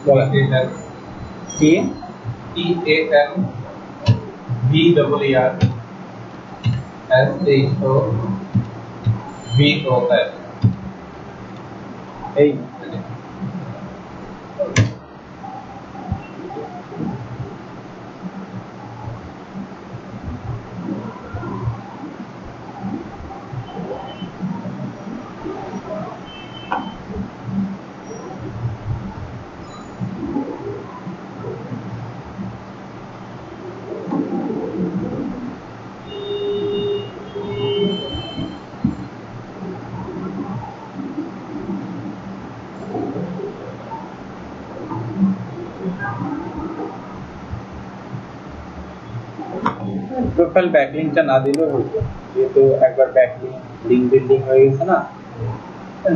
বলেন। টি TAN VEER SHOVON এই profile ব্যাকলিংকটা না দিলেও হতো, যেহেতু একবার ব্যাকলিংক লিঙ্ক বিল্ডিং হয়ে গেছে না,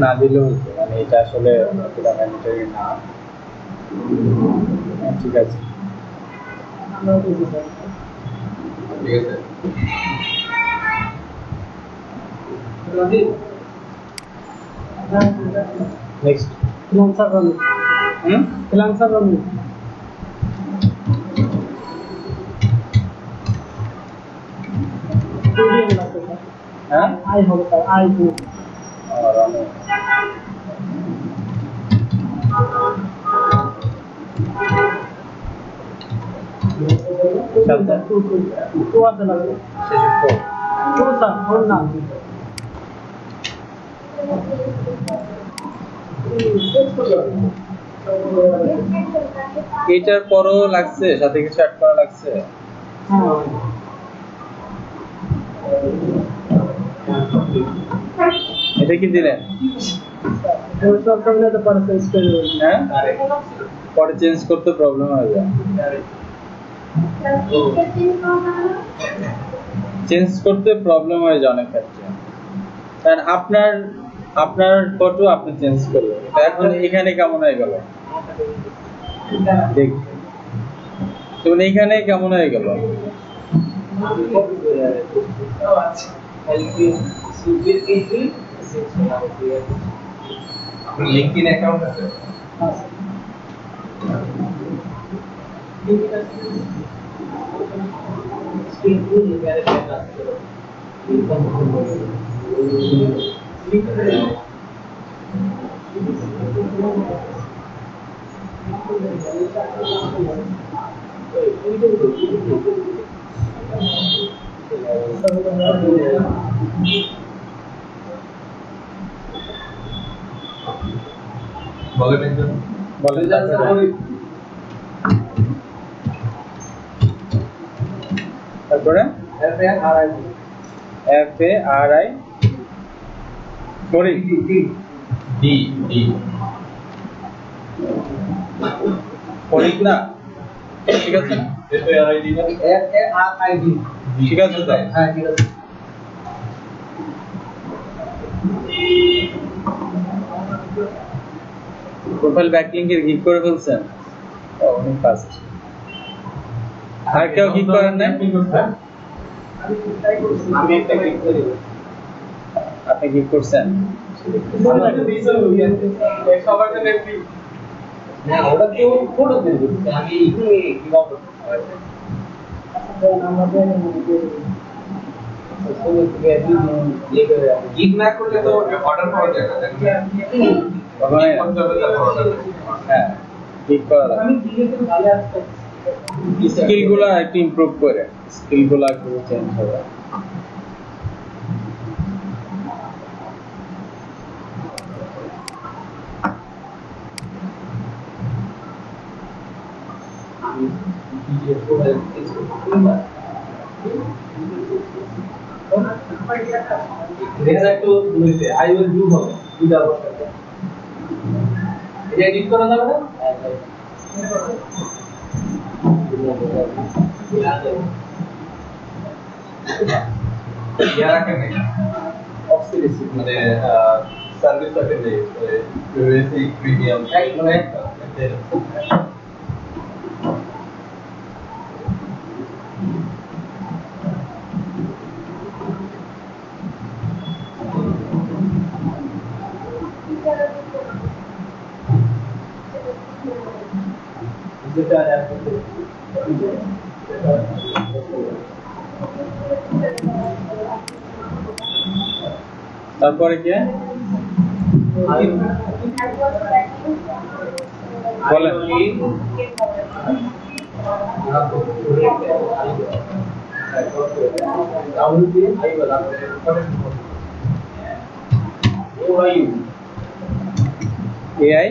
না দিলেও হতো, মানে এটা আসলে পুরো ম্যান্ডেটরি না। ঠিক আছে, নেক্সট হ্যাঁ I hope so. I do. और हमें Two of the level. session 4 Two sir, hold on. এটার পরও লাগছে, সাথে কিছু অ্যাড করা লাগছে। এটা কি দিলেন? হ্যাঁ, পরে চেঞ্জ করতে প্রবলেম হয়ে যায়, চেঞ্জ করতে প্রবলেম হয়ে যায় অনেক ক্ষেত্রে। কারণ আপনার ফটো আপনি চেঞ্জ করলেন, এখন এখানে কেমন হয়ে গেল দেখ, তুমি এখানে কেমন হয়ে গেল? লিংকইন অ্যাকাউন্ট আছে? বলেন একজন, বলেন তারপরে FARI সরি ডি ফরিক না, ঠিক আছে না? FARID না, FARID. ঠিক আছে তো? হ্যাঁ ঠিক আছে। প্রোফাইল ব্যাকলিংকের গিগ করে ফেলছেন? অনেক ফাস্ট। আর কেউ গিগ করেন না? আমি একটা ক্লিক করি। আপনি গিগ করছেন? সবার জন্য ফ্রি। না ওটা কেউ ফটো দিবে, আমি কি বলবো? গিগ না করলে তো অর্ডার পাওয়া যায় না। হ্যাঁ, গিগ করা লাগে। স্কিলগুলো একটু ইমপ্রুভ করে, স্কিলগুলো একটু চেঞ্জ হবে। I will do হবে দুইটা অবস্থা। এটা এডিট করা যাবে না? ইয়ারা কেন অবসিডিসি মানে সার্ভিস আছে যে বেসিক প্রিমিয়াম মানে তারপরে কি বলেন? AI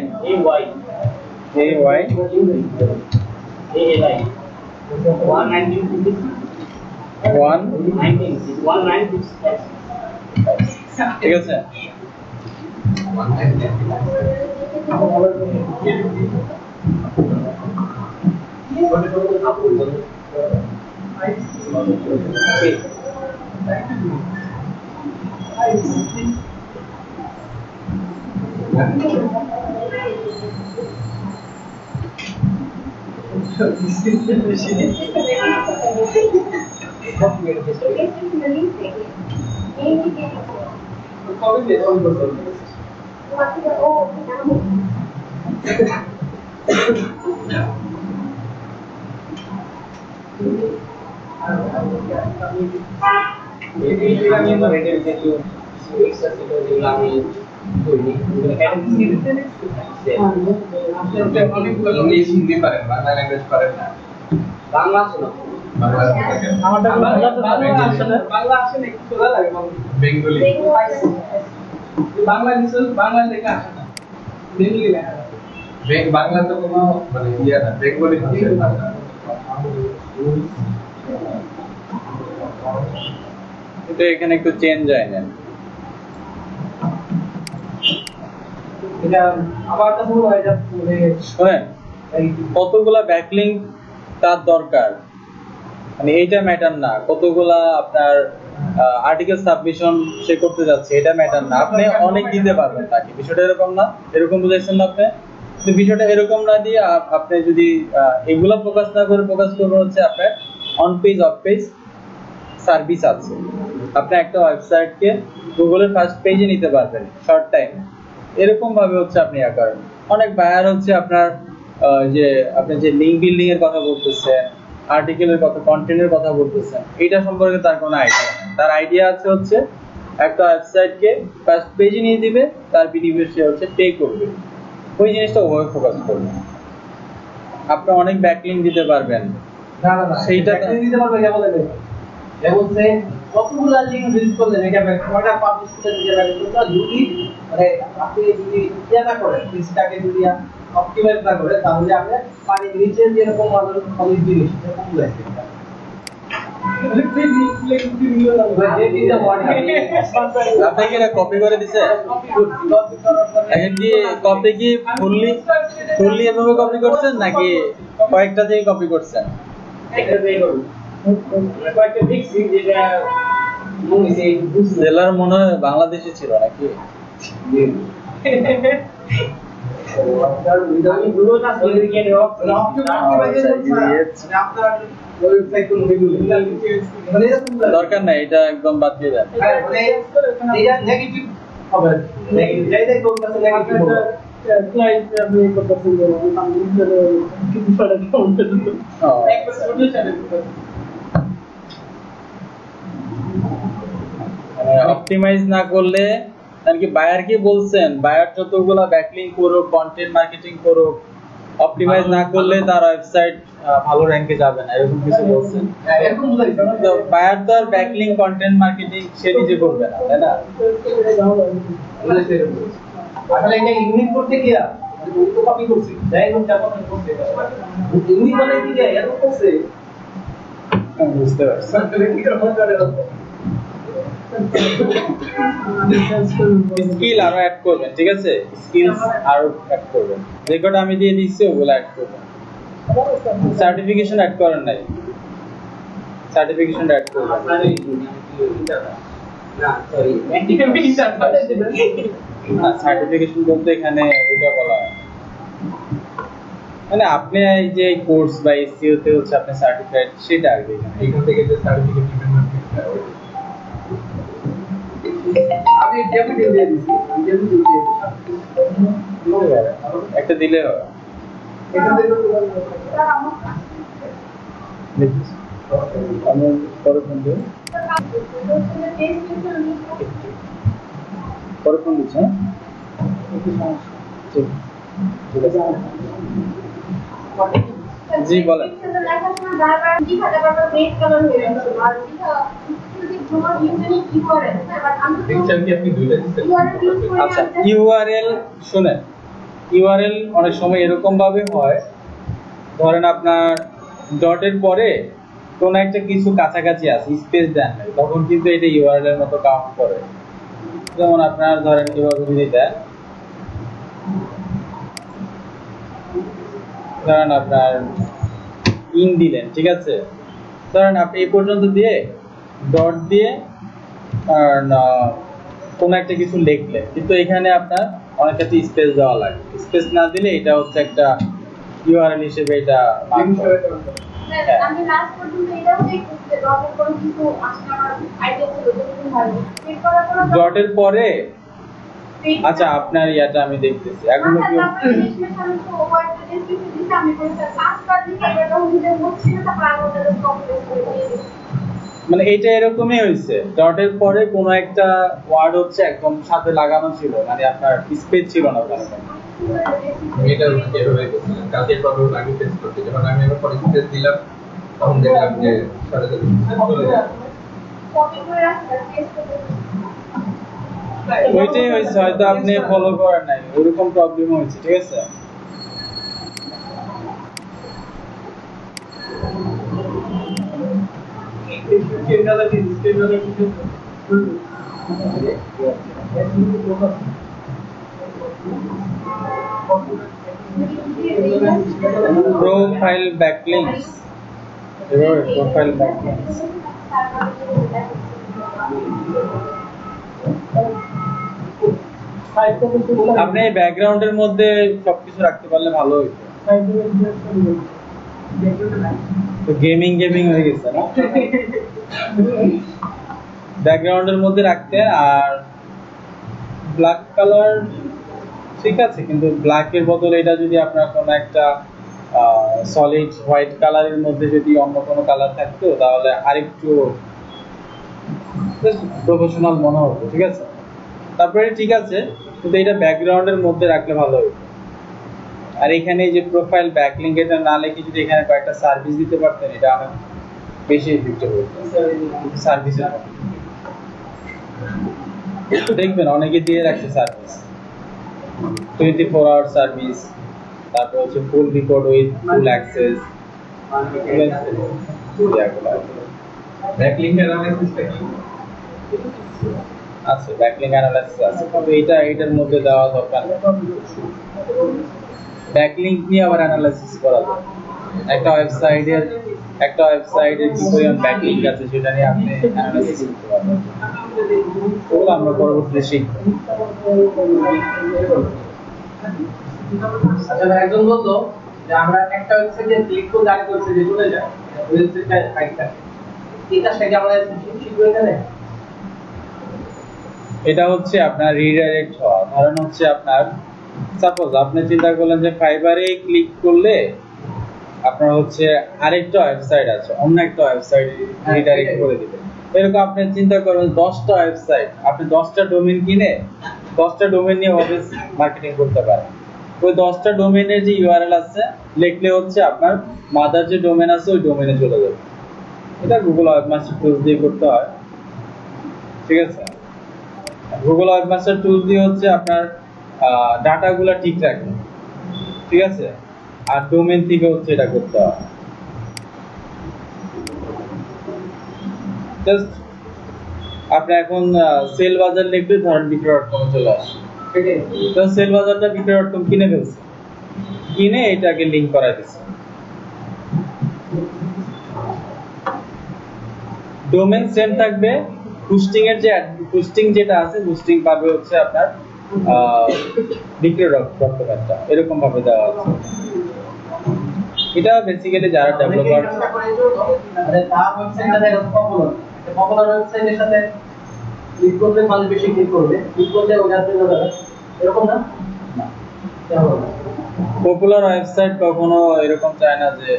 ঠিক আছে। ইংলিশ হিন্দি পারেন, বাংলা ল্যাঙ্গুয়েজ পারেন না? বাংলা শোনো, বাংলা বাংলা আসে না, একটু সোজা লাগে বেঙ্গলি বাংলা লেখা আসে না, বেঙ্গলি লেখা আসে। বাংলা তো কোনো মানে ইয়ে না, বেঙ্গলি ভাষায় বাংলা। এটা এখানে একটু চেঞ্জ হয় না। এটা আবার তো ভুল হয়ে যাচ্ছে। শোনেন, কতগুলা ব্যাকলিংক তার দরকার, মানে এইটা ম্যাটার না। কতগুলা আপনার আর্টিকেল সাবমিশন সে করতে যাচ্ছে এটা ম্যাটার না। আপনি অনেক দিতে পারবেন তাকে, বিষয়টা এরকম না। এরকম বুঝাইছেন না আপনি? তো বিষয়টা এরকম না দিয়ে আপনি যদি এগুলা ফোকাস না করে ফোকাস করবেন হচ্ছে আপনার on page of page service আছে। আপনি একটা ওয়েবসাইটকে গুগলের ফার্স্ট পেজে নিতে পারবেন শর্ট টাইমে। এরকম ভাবে হচ্ছে আপনি করেন। অনেক বায়ার হচ্ছে আপনার যে আপনি যে লিঙ্ক বিল্ডিং এর কথা বলতেছেন, আর্টিকেলের কথা, কন্টেন্টের কথা বলতেছেন, এটা সম্পর্কে তার কোনো আইডিয়া নেই। তার আইডিয়া আছে হচ্ছে একটা ওয়েবসাইটকে ফার্স্ট পেজে নিয়ে দিবে, তার বিনিময়ে সে হচ্ছে পে করবে। ওই জিনিসটা ওভাবে ফোকাস করবে। আপনি অনেক ব্যাকলিংক দিতে পারবেন, সেইটা দিতে পারবে কেমন লাগে? যেমন সে কতগুলা লিংক ভিজিট করলেন, এটা কয়টা পাবলিশ করতে নিজে লাগে তো যদি মানে আপনি যদি ইয়া না করেন, লিস্টটাকে যদি অপটিমাইজ না করে, তাহলে আপনি মানে নিচে যেরকম মানুষ অনেক জিনিস এরকম লাগে। আপনি কি এটা কপি করে দিছে? এখন কি কপি কি ফুললি এভাবে কপি করছেন নাকি কয়েকটা থেকে কপি করছেন? জেলার মনে হয় বাংলাদেশে ছিল নাকি? দরকার নাই, এটা একদম বাদ দিয়ে দেন। অপটিমাইজ না করলে কি বায়ার কি বলছেন, বায়ার যতগুলা ব্যাকলিংক করুক, কন্টেন্ট মার্কেটিং করুক, অপটিমাইজ না করলে তার ওয়েবসাইট ভালো র‍্যাঙ্কে যাবে না, এরকম কিছু বলছেন? তো বায়ার তো আর ব্যাকলিংক, কন্টেন্ট মার্কেটিং সে নিজে করবে না, তাই না? আসলে এটা ইউনিক করতে কি আর তো কপি করছি, যাই হোক যা কপি করতে ইউনিক বানাই দিলে এত করছে, বুঝতে পারছি। স্কিল আরো অ্যাড করবেন, ঠিক আছে? স্কিলস আরো অ্যাড করবেন। যে কটা আমি দিয়ে দিচ্ছি ওগুলো অ্যাড করবেন। সার্টিফিকেশন অ্যাড করেন নাই, সার্টিফিকেশন অ্যাড করবেন। না সরি সার্টিফিকেশন বলতে এখানে ওটা বলা হয় মানে আপনি এই যে কোর্স বা এসইও তে হচ্ছে আপনি সার্টিফাইড, সেটা আসবে এখান থেকে যে সার্টিফিকেট দিবেন না আমি ডেবিট দিয়ে দিছি, ডেবিট দিয়ে একটা দিলে হয়। এখান থেকে দেখছি আমি পরে ফোন দিই, পরে ফোন দিচ্ছি। হ্যাঁ ঠিক জি বলেন। পিকচার কি আপনি দুইটা দিচ্ছেন? আচ্ছা ইউআরএল শুনেন, ইউআরএল অনেক সময় এরকম ভাবে হয়, ধরেন আপনার ডটের পরে কোন একটা কিছু কাছাকাছি আছে, স্পেস দেন নাই, তখন কিন্তু এটা ইউআরএল এর মতো কাউন্ট করে। যেমন আপনার ধরেন কিভাবে যদি দেন, ধরেন আপনার ইন দিলেন, ঠিক আছে, ধরেন আপনি এই পর্যন্ত দিয়ে ডট দিয়ে আর কোন একটা কিছু লিখলেন, কিন্তু এখানে আপনার অনেক কিছু স্পেস দেওয়া লাগে, স্পেস না দিলে এটা হচ্ছে একটা ইউআরএল হিসেবে এটা mark করে। আমি লাস্ট পর্যন্ত এটাও দেখতেছি যে ডটের পরে কিছু আসলে আমার আইডিয়া ছিল যে তুমি ভালো ক্লিক করার পর ডটের পরে আচ্ছা আপনার ইয়াটা আমি দেখতেছি এখন কি মানে এটা এরকমই হয়েছে, ডটের পরে কোনো একটা ওয়ার্ড হচ্ছে একদম সাথে লাগানো ছিল, মানে আপনার স্পেস ছিল না ওখানে। আমি এটা এভাবে করছিলাম, কালকে প্রবলেম আগে ফেস করতে, যখন আমি আবার পরে স্পেস দিলাম তখন দেখলাম যে সাথে সাথে চলে যায়। ওইটাই হয়েছে, হয়তো আপনি ফলো করেন নাই, ওরকম প্রবলেম হয়েছে, ঠিক আছে। প্রোফাইল ব্যাকলিংস, এভাবে প্রোফাইল ব্যাকলিংস আপনি ব্যাকগ্রাউন্ডের মধ্যে সবকিছু রাখতে পারলে ভালো হইতো। তো গেমিং গেমিং হয়ে গেছে না, ব্যাকগ্রাউন্ডের মধ্যে রাখতে। আর ব্ল্যাক কালার ঠিক আছে, কিন্তু ব্ল্যাকের বদলে এটা যদি আপনার কোনো একটা সলিড হোয়াইট কালারের মধ্যে যদি অন্য কোনো কালার থাকতো তাহলে আরেকটু প্রফেশনাল মনে হতো, ঠিক আছে। তারপরে ঠিক আছে, কিন্তু এটা ব্যাকগ্রাউন্ডের মধ্যে রাখলে ভালো হতো। আর এখানে যে প্রোফাইল ব্যাকলিংক এটা না লিখে যদি এখানে কয়েকটা সার্ভিস দিতে পারতেন, এটা অনেক বেশি ইফেক্টিভ হতো। সার্ভিসের দেখবেন অনেকে দিয়ে রাখছে সার্ভিস, 24 আওয়ার সার্ভিস, তারপর হচ্ছে full report with full access. Backlink অ্যানালাইসিসটা কি আছে, ব্যাকলিংক অ্যানালাইসিস আছে, কিন্তু এটার মধ্যে দেওয়া দরকার নেই। ব্যাকলিংক নিয়ে আবার অ্যানালাইসিস করা যায়। একটা ওয়েবসাইটের কি পরিমাণ ব্যাকলিংক আছে সেটা নিয়ে আপনি অ্যানালাইসিস করতে পারবেন। ওগুলো আমরা পরবর্তীতে শিখব। আচ্ছা একজন বলতো যে আমরা একটা ওয়েবসাইটে ক্লিক করে আরেকটা ওয়েবসাইটে চলে যাই, ওয়েবসাইটটা ফাইলটা এটা সেটা আমরা শিখব এখানে। এটা হচ্ছে আপনার রিডাইরেক্ট হওয়া। ধরেন হচ্ছে আপনার সাপোজ আপনি চিন্তা করলেন যে ফাইবারে ক্লিক করলে আপনার হচ্ছে আরেকটা ওয়েবসাইট আছে, অন্য একটা ওয়েবসাইট রিডাইরেক্ট করে দিবে। এরকম আপনি চিন্তা করবেন 10টা ওয়েবসাইট, আপনি 10টা ডোমেইন কিনে 10টা ডোমেইন নিয়ে ওয়েব মার্কেটিং করতে পারেন। ওই 10টা ডোমেইনের যে ইউআরএল আছে লিখলে হচ্ছে আপনার মাদার যে ডোমেইন আছে ওই ডোমেইনে চলে যাবে। এটা গুগল ওয়েবমাস্টার টুলস দিয়ে করতে হয়, ঠিক আছে। গুগল ওয়েবমাস্টার টুলস দিয়ে হচ্ছে আপনার ডাটাগুলো ঠিক রাখে, ঠিক আছে। আর ডোমেইন থেকে হচ্ছে এটা করতে হয়। জাস্ট আপনি এখন সেল বাজার লিখলে ধরেন বিক্রয়.com চলে আসে, তো সেল বাজারটা বিক্রয়.com কিনে ফেলছে, কিনে এটাকে লিংক করাই দিচ্ছে। ডোমেইন সেম থাকবে, হোস্টিং যেটা আছে হোস্টিং পাবে হচ্ছে আপনার বিক্রয়.com একটা, এরকম ভাবে দেওয়া আছে। এটা বেসিক্যালি যারা ডেভেলপার মানে তার ওয়েবসাইটটা দেখো পপুলার ওয়েবসাইটের সাথে ক্লিক করলে মানুষ বেশি ক্লিক করবে, ক্লিক করলে ওটা চলে যাবে, এরকম না? পপুলার ওয়েবসাইট কখনো এরকম চায় না যে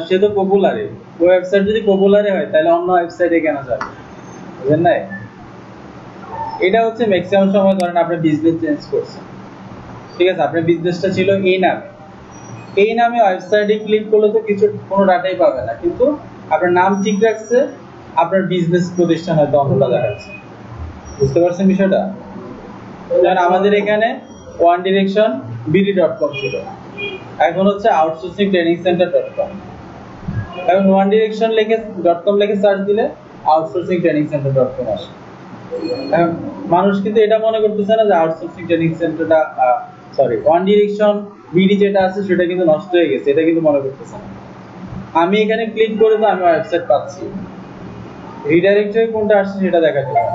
সে তো পপুলারই, ওয়েবসাইট যদি পপুলারই হয় তাহলে অন্য ওয়েবসাইটে কেন যাবে, বুঝলেন না? এটা হচ্ছে ম্যাক্সিমাম সময় ধরেন আপনি বিজনেস চেঞ্জ করছেন, ঠিক আছে, আপনার বিজনেসটা ছিল এই নামে ওয়েবসাইটে ক্লিক করলে তো কোনো ডাটাই পাবে না, কিন্তু আপনার নাম ঠিক রাখছে, আপনার বিজনেস প্রতিষ্ঠান হয়তো অন্যটা দেখাচ্ছে। বুঝতে পারছেন বিষয়টা? যেমন আমাদের এখানে onedirection.bd.com ছিল, এখন হচ্ছে outsourcingtrainingcenter.com। এখন onedirection .com লিখে সার্চ দিলে outsourcingtrainingcenter.com আসে। এখন মানুষ কিন্তু এটা মনে করতেছে না যে আউটসোর্সিং ট্রেনিং সেন্টারটা OneDirection BD যেটা আছে সেটা কিন্তু নষ্ট হয়ে গেছে, এটা কিন্তু মনে করতেছে না। আমি এখানে ক্লিক করে তো আমি ওয়েবসাইট পাচ্ছি, রিডাইরেক্ট হয়ে কোনটা আসছে সেটা দেখা যাবে।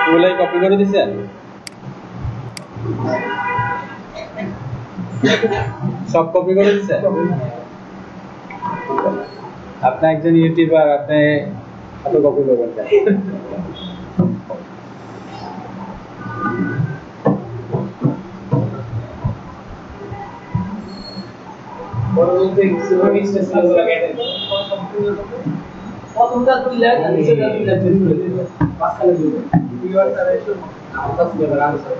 ওগুলাই কপি করে দিছেন, সব কপি করে দিছেন? আপনি একজন ইউটিউবার, আপনি এত কপি করবেন কেন? প্রথমটা তুললে নিচেটা তুললে মাঝখানে দিবে ভিউয়ার তারা এসে আলাদা ফ্লেভার আনসার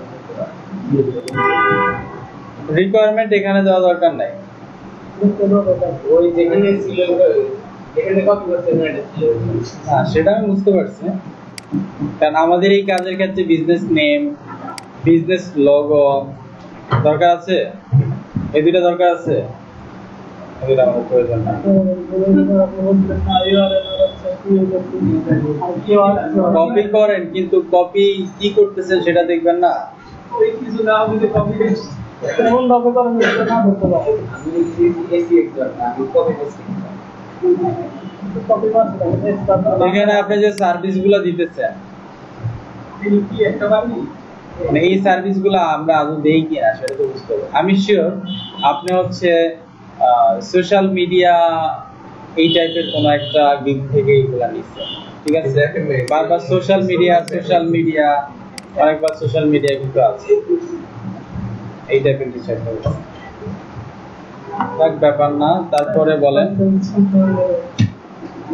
রিকোয়ারমেন্ট এখানে দেওয়া দরকার নাই, ওই যেখানে ছিল এখানে কপি করতে না এটা ছিল। হ্যাঁ সেটা আমি বুঝতে পারছি, কারণ আমাদের এই কাজের ক্ষেত্রে বিজনেস নেম, বিজনেস লোগো দরকার আছে, এই দুটো দরকার আছে, এগুলো আমাদের প্রয়োজন না। কপি করেন কিন্তু কপি কি করতেছেন সেটা দেখবেন না। ওই কিছু না বুঝে কপি করছি এমন ভাবে করেন যেটা না করতে পারে। আমি এসি একজন আমি কপি করছি কপি করছি এখানে আপনি যে সার্ভিসগুলো দিতেছেন কি একটা বাড়ি মানে এই সার্ভিসগুলো আমরা আদৌ দেই কিনা সেটা তো বুঝতে হবে। আমি শিওর আপনি হচ্ছে সোশ্যাল মিডিয়া এই টাইপের কোন একটা গিগ থেকে এগুলা নিচ্ছেন, ঠিক আছে? বারবার সোশ্যাল মিডিয়া অনেকবার সোশ্যাল মিডিয়া কিন্তু আছে, এই টাইপের কিছু একটা এক ব্যাপার না। তারপরে বলেন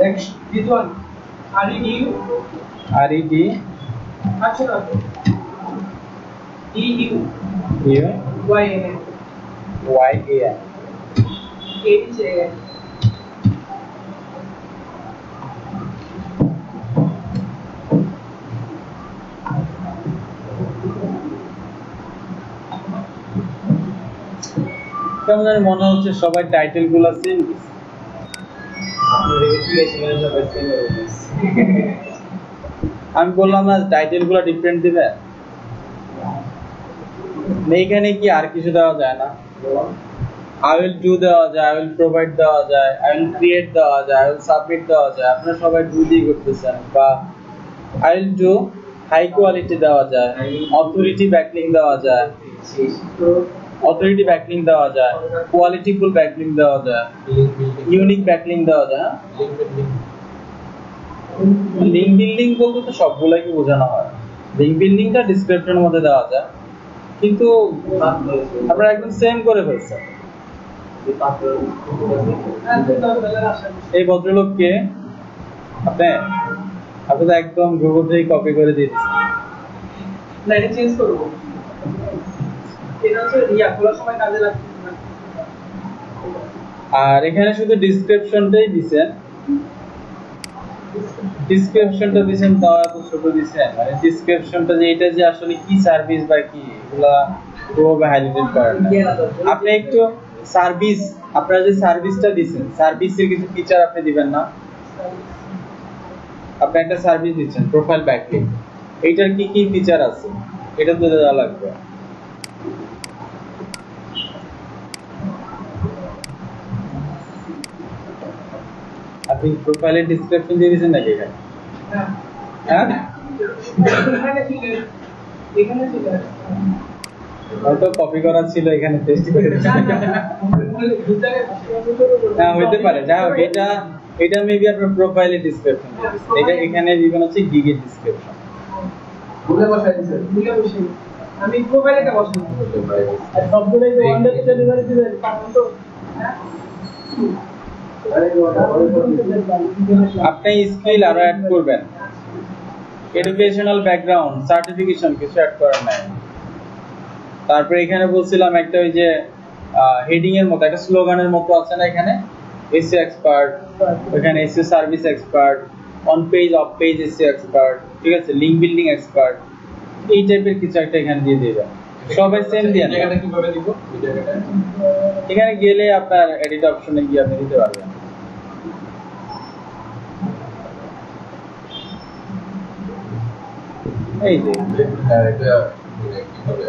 নেক্সট দিস ওয়ান আরইডি আচ্ছা না ইউ ওয়াইএন ওয়াইএন এইচএন কেমন জানি মনে হচ্ছে সবাই টাইটেল গুলো সেম। আমি বললাম না টাইটেল গুলো ডিফারেন্ট দিবে, এইখানে কি আর কিছু দেওয়া যায় না? আই উইল ডু দেওয়া যায়, আই উইল প্রোভাইড দেওয়া যায়, আই উইল ক্রিয়েট দেওয়া যায়, আই উইল সাবমিট দেওয়া যায়। আপনারা সবাই ডু দিয়ে করতেছেন, বা I will do high quality দেওয়া যায়, অথরিটি ব্যাকলিং দেওয়া যায়, কোয়ালিটিফুল ব্যাকলিং দেওয়া যায়, ইউনিক ব্যাকলিং দেওয়া যায়। লিংক বিল্ডিং বলতে তো সবগুলোকে বোঝানো হয়, লিংক বিল্ডিংটা ডেসক্রিপশনের মধ্যে দেওয়া যায়, কিন্তু আপনারা একদম সেম করে ফেলছেন। এই ভদ্রলোককে আপনি তো একদম গুগল থেকে কপি করে দিয়েছেন। না এটা চেঞ্জ করব, এটা হচ্ছে রিয়া খোলার সময় কাজে লাগবে না। আর এখানে শুধু ডেসক্রিপশনটাই দিবেন, ডেসক্রিপশনটা দিবেন তাও এত ছোট দিবেন, মানে ডেসক্রিপশনটা যে এটা যে আসলে কি সার্ভিস বা কি এগুলা পুরোভাবে হাইলাইট করেন না। আপনি একটু সার্ভিস, আপনারা যে সার্ভিসটা দিবেন সার্ভিসের কিছু ফিচার আপনি দিবেন না? আপনি একটা সার্ভিস দিচ্ছেন প্রোফাইল ব্যাকলিং, এইটার কি কি ফিচার আছে এটা তো দেওয়া লাগবে। আপনি প্রোফাইলের ডেসক্রিপশন দিয়ে দিয়েছেন নাকি এখানে? হ্যাঁ এখানে ছিল হয়তো কপি করা ছিল, এখানে পেস্ট করে দিয়েছেন। হ্যাঁ হইতে পারে, যা হোক এটা এটা মেবি আপনার প্রোফাইলে ডিসক্রিপশন দিয়েছে, এটা এখানে দিবেন হচ্ছে গিগের ডিসক্রিপশন। ভুলে বসাই দিছেন, ভুলে বসে আমি প্রোফাইলটা বসাই আর সবগুলোই তো ওয়ান ডে ডেলিভারি দিবেন পাবেন তো। আপনি স্কিল আরো অ্যাড করবেন, এডুকেশনাল ব্যাকগ্রাউন্ড সার্টিফিকেশন কিছু অ্যাড করেন নাই। তারপরে এখানে বলছিলাম একটা ওই যে হেডিং এর মতো একটা স্লোগানের মতো আছে না এখানে, এসি এক্সপার্ট, এখানে AC service expert, on page of page AC expert, ঠিক আছে, লিংক বিল্ডিং এক্সপার্ট, এই টাইপের কিছু একটা এখানে দিয়ে দিবেন। সবাই সেম দিয়ে জায়গাটা কিভাবে দিব এই জায়গাটা? এখানে গেলে আপনার এডিট অপশনে গিয়ে আপনি দিতে পারবেন। এই যে এটা কিভাবে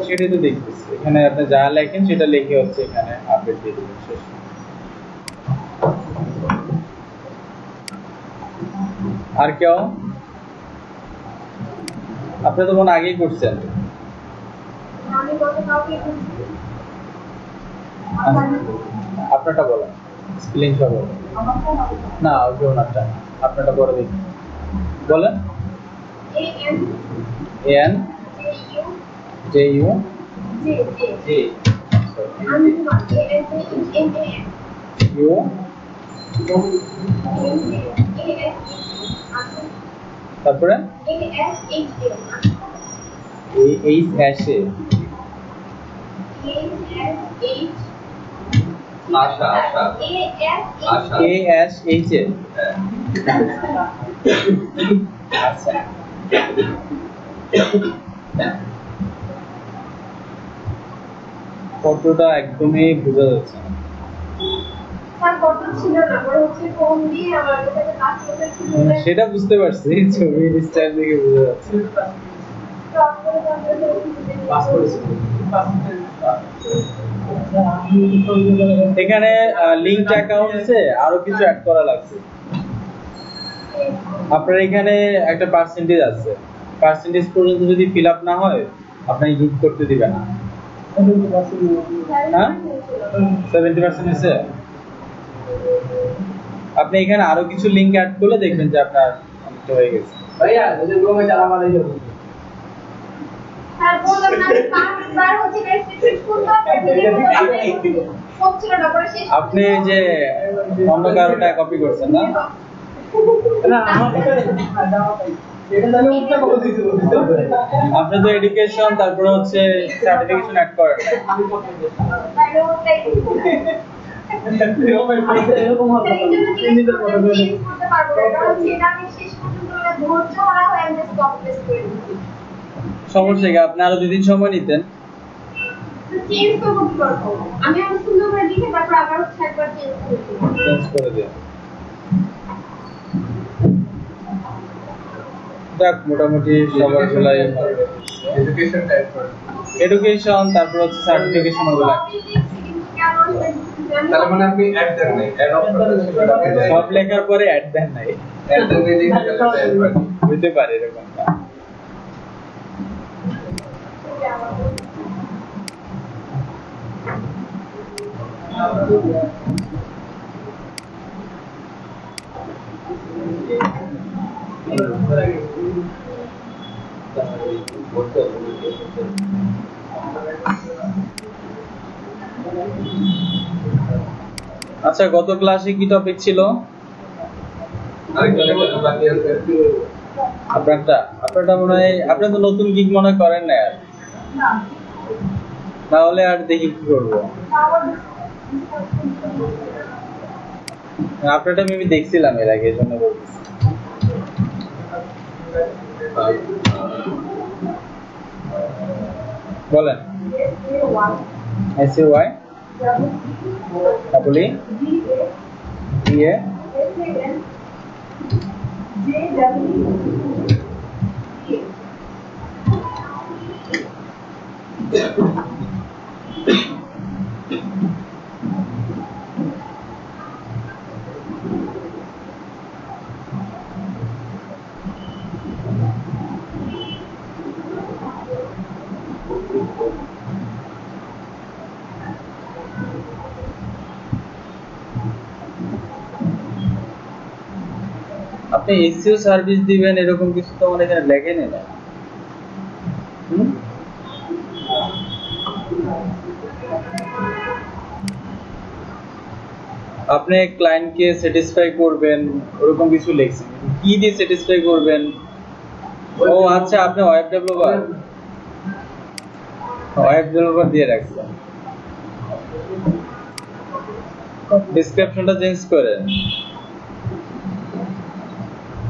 সেটাই তো দেখতেছি, এখানে আপনি যা লেখেন সেটা লিখে হচ্ছে এখানে আপডেট দিয়ে দিবেন, শেষ। আর কেউ? আপনি তো মনে আগেই করছেন। আমি গত কাউকে করছি। আপনারটা বলেন, স্পেলিং সহ বলেন। না ওকে ওনারটা, আপনারটা পরে দেখি বলেন। AN AN JU J আমি U তারপরে ASH আশা আশা আশা ASH আচ্ছা, ফটোটা একদমই বোঝা যাচ্ছে না। সেটা বুঝতে পারছি, ছবির স্টাইল দেখে বোঝা যাচ্ছে। এখানে লিংকড অ্যাকাউন্টসে আরো কিছু অ্যাড করা লাগছে। আপনার এখানে একটা পার্সেন্টেজ আছে, পার্সেন্টেজ পর্যন্ত যদি ফিল আপ না হয় আপনাকে গিফট করতে দিবে না। হ্যাঁ 70% আছে। আপনি এখানে আরো কিছু লিংক অ্যাড করলে দেখবেন যে আপনার অনেকটা হয়ে গেছে। ভাইয়া ওই যে রুমে চালা মারাই যাবে। হ্যাঁ বললাম না পাঁচবার হচ্ছে রেস্ট্রিক্ট করতে হচ্ছিল না, পরে শেষ আপনি যে অন্য কারোটা কপি করছেন না? না আমার এটা জানি উঠটা কত দিতে বলতে। আপনি তো এডুকেশন তারপরে হচ্ছে সার্টিফিকেশন অ্যাড করেন। আমি কত দিই। তাহলে ওটাই এরকম হবে নিজের মতো করে চেঞ্জ করতে পারবো না, কারণ সেটা আমি শেষ পর্যন্ত ধৈর্য হারা হয়ে আমি জাস্ট কপি পেস্ট করে দিচ্ছি। সমস্যা কি, আপনি আরো 2 দিন সময় নিতেন। চেঞ্জ তো করতে পারবো আমি, আমি সুন্দর করে লিখে তারপর আবার হচ্ছে একবার চেঞ্জ করে দিই। চেঞ্জ করে দেন। যাক মোটামুটি সবার গুলাই এডুকেশন টাইপ করে এডুকেশন তারপর হচ্ছে সার্টিফিকেশন ওগুলা তাহলে মানে আপনি অ্যাড দেন নাই, অ্যাড অপশনটা ছিল না, সব লেখার পরে অ্যাড দেন নাই, অ্যাড দেন নাই দেখে তাহলে অ্যাড পারি। হইতে পারে এরকমটা। আচ্ছা গত ক্লাসে কি টপিক ছিল? আরেকটা লেখা বাকি আছে। আপনারটা মনে হয় আপনি তো নতুন গিগ মনে করেন না আর, তাহলে আর দেখি কি করব। আপনারটা আমি দেখছিলাম এর আগে, এজন্য বলতেছি। বলেন। SAY তারপরে DA আপনি এসইও সার্ভিস দিবেন এরকম কিছু তো আমার এখানে লেখেনি না। আপনি ক্লায়েন্টকে স্যাটিসফাই করবেন ওরকম কিছু লিখছেন, কি দিয়ে স্যাটিসফাই করবেন? ও আচ্ছা, আপনি ওয়েব ডেভেলপার দিয়ে রাখছেন। ডেসক্রিপশনটা চেঞ্জ করেন,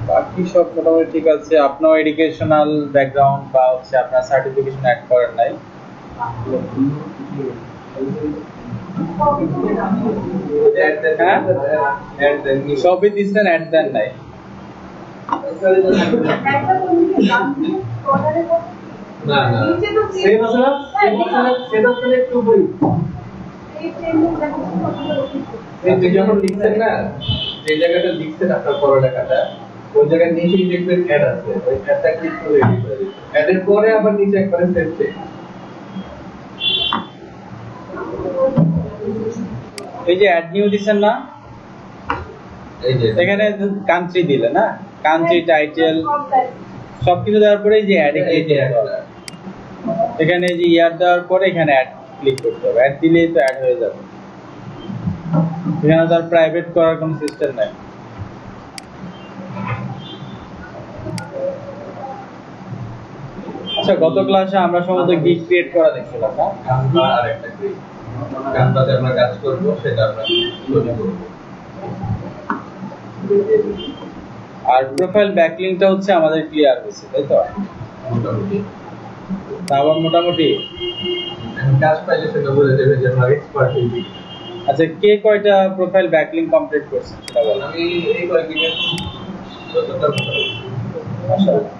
বাকি সব মোটামুটি ঠিক আছে। আপনার এডুকেশনাল ব্যাকগ্রাউন্ড বা হচ্ছে আপনার সার্টিফিকেশন অ্যাড করেন নাই। সবই দিচ্ছেন, অ্যাড দেন নাই। না না সেম আছে না? সেম আছে না একটু বই। এই যখন লিখছেন না, যে জায়গাটা লিখছেন আপনার পড়ালেখাটা, ওই জায়গায় নিচেই দেখবেন অ্যাড আছে, ওই অ্যাডটা ক্লিক করে দিবেন। অ্যাডের পরে আবার নিচে একবারে সেভ চেক। এই যে অ্যাড নিউ দিচ্ছেন না, এই যে এখানে কান্ট্রি দিলে না, কান্ট্রি টাইটেল সবকিছু দেওয়ার পরে এই যে অ্যাড এখানে এই যে ইয়ার দেওয়ার পরে এখানে অ্যাড ক্লিক করতে হবে। অ্যাড দিলেই তো অ্যাড হয়ে যাবে। এখানে তার প্রাইভেট করার কোনো সিস্টেম নাই। আচ্ছা, গত ক্লাসে আমরা সম্ভবত গিগ ক্রিয়েট করা দেখছিলাম না? কানভা আর একটা ক্রিয়েট, কানভাতে আমরা কাজ করব, সেটা আমরা তৈরি করব। আর প্রোফাইল ব্যাকলিংকটা হচ্ছে আমাদের ক্লিয়ার হয়েছে, তাই তো? মোটামুটি তারপর মোটামুটি এখন কাজ পাইলে সেটা বলে দেবে যে আমরা এক্সপার্ট হয়েছি। আচ্ছা, কে কয়টা প্রোফাইল ব্যাকলিংক কমপ্লিট করছেন সেটা বলেন। আমি এই কয়েকদিনের যতটা মাশাআল্লাহ।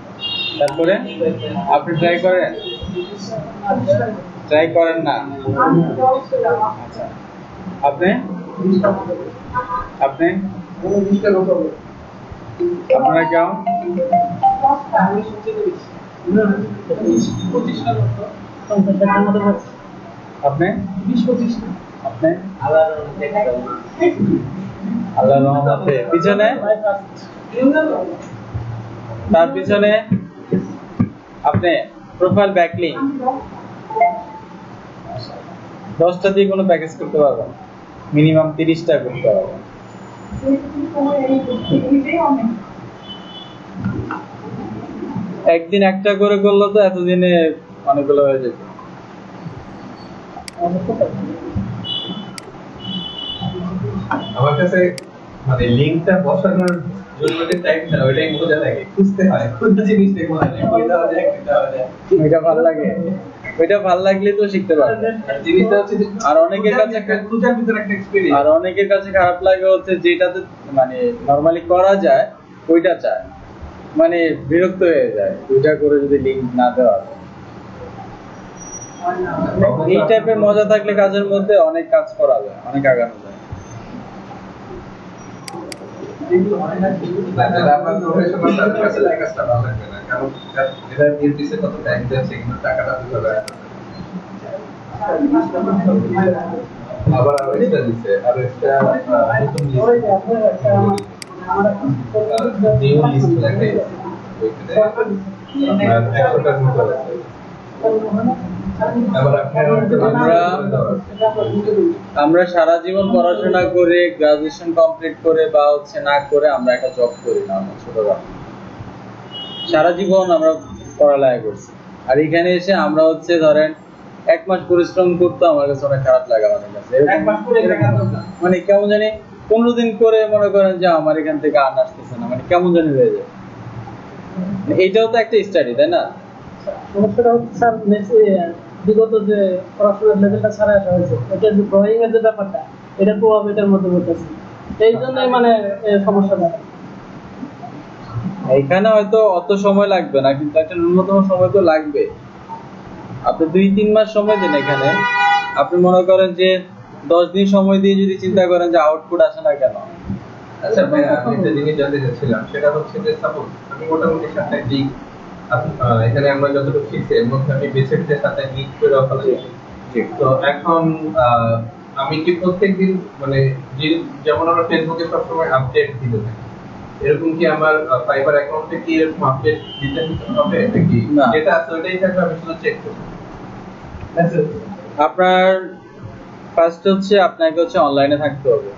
তারপরে আপনি ট্রাই করেন না? আচ্ছা, আপনি আপনারা কেমন? আপনি আপনি আল্লাহর রহমতে পিছনে, তার পিছনে আপনি প্রোফাইল ব্যাকলিংক 10টা দিয়ে কোনো প্যাকেজ করতে পারবেন, মিনিমাম 30টা করতে পারবেন। একদিন একটা করে করলে তো এতদিনে অনেকগুলো হয়ে যেত। আমার কাছে মানে লিংকটা বসানোর জন্য যে টাইমটা, ওইটাই মজা লাগে, খুঁজতে হয়, খুঁজতে জিনিসটাই মজা লাগে, ওইটা যায় একটা যায়। ওইটা ভালো লাগে, ওইটা ভালো লাগলে তো শিখতে পারবে। জিনিসটা হচ্ছে যে আর অনেকের কাছে একটা খুঁজার ভিতরে একটা এক্সপেরিয়েন্স। আর অনেকের কাছে খারাপ লাগে হচ্ছে যেটাতে মানে নরমালি করা যায় ওইটা চায়, মানে বিরক্ত হয়ে যায় ওইটা করে যদি লিংক না দেওয়া হয়। এই টাইপের মজা থাকলে কাজের মধ্যে অনেক কাজ করা যায়, অনেক আগানো যায়। যারা আমার প্রফেশনাল তাদের কাছে এই কাজটা ভালো লাগবে না, কারণ এরা নির্দিষ্ট কত টাইম দিচ্ছে, কিন্তু টাকাটা দিতে হবে। আবার আরেকটা দিচ্ছে, আরেকটা নতুন নিউ লিস্ট লেখে, ওইখানে আপনার 100টার মতো আছে। আবার আমরা সারা জীবন পড়াশোনা করে গ্রাজুয়েশন কমপ্লিট করে বা হচ্ছে না করে আমরা একটা জব করি না। আমরা ছোটবেলা সারা জীবন আমরা পড়ালেখা করছি, আর এখানে এসে আমরা হচ্ছে ধরেন 1 মাস পরিশ্রম করতে আমার কাছে অনেক খারাপ লাগে। আমাদের কাছে মানে কেমন জানি 15 দিন করে মনে করেন যে আমার এখান থেকে আর আসতেছে না, মানে কেমন জানি হয়ে যায়। এইটাও তো একটা স্টাডি, তাই না? সমস্যাটা হচ্ছে স্যার, বিগত যে পড়াশোনার লেভেলটা ছাড়া আসা হয়েছে, এটা যে ড্রয়িং এর যে ব্যাপারটা, এটা প্রভাব এটার মধ্যে পড়তেছে, এই জন্যই মানে সমস্যাটা। এখানে হয়তো অত সময় লাগবে না, কিন্তু একটা ন্যূনতম সময় তো লাগবে। আপনি 2-3 মাস সময় দিন এখানে, আপনি মনে করেন যে 10 দিন সময় দিয়ে যদি চিন্তা করেন যে আউটপুট আসে না কেন। আচ্ছা ভাই, আমি একটা জিনিস জানতে চাচ্ছিলাম, সেটা হচ্ছে যে সাপোজ আমি মোটামুটি 7টা ক্লিক, এখানে আমরা যতটুকু শিখছি এর মধ্যে আমি বেছে বেছে 7টা ক্লিক করে ফেলাই। তো এখন আমি কি প্রত্যেকদিন মানে যেমন আমরা ফেসবুকে সবসময় আপডেট দিতে থাকি, এরকম কি আমার ফাইবার অ্যাকাউন্টে কি এরকম আপডেট দিতে হবে নাকি না। যেটা আছে ওটাই থাকবে, আমি শুধু চেক করব? আপনার ফার্স্ট হচ্ছে আপনাকে হচ্ছে অনলাইনে থাকতে হবে,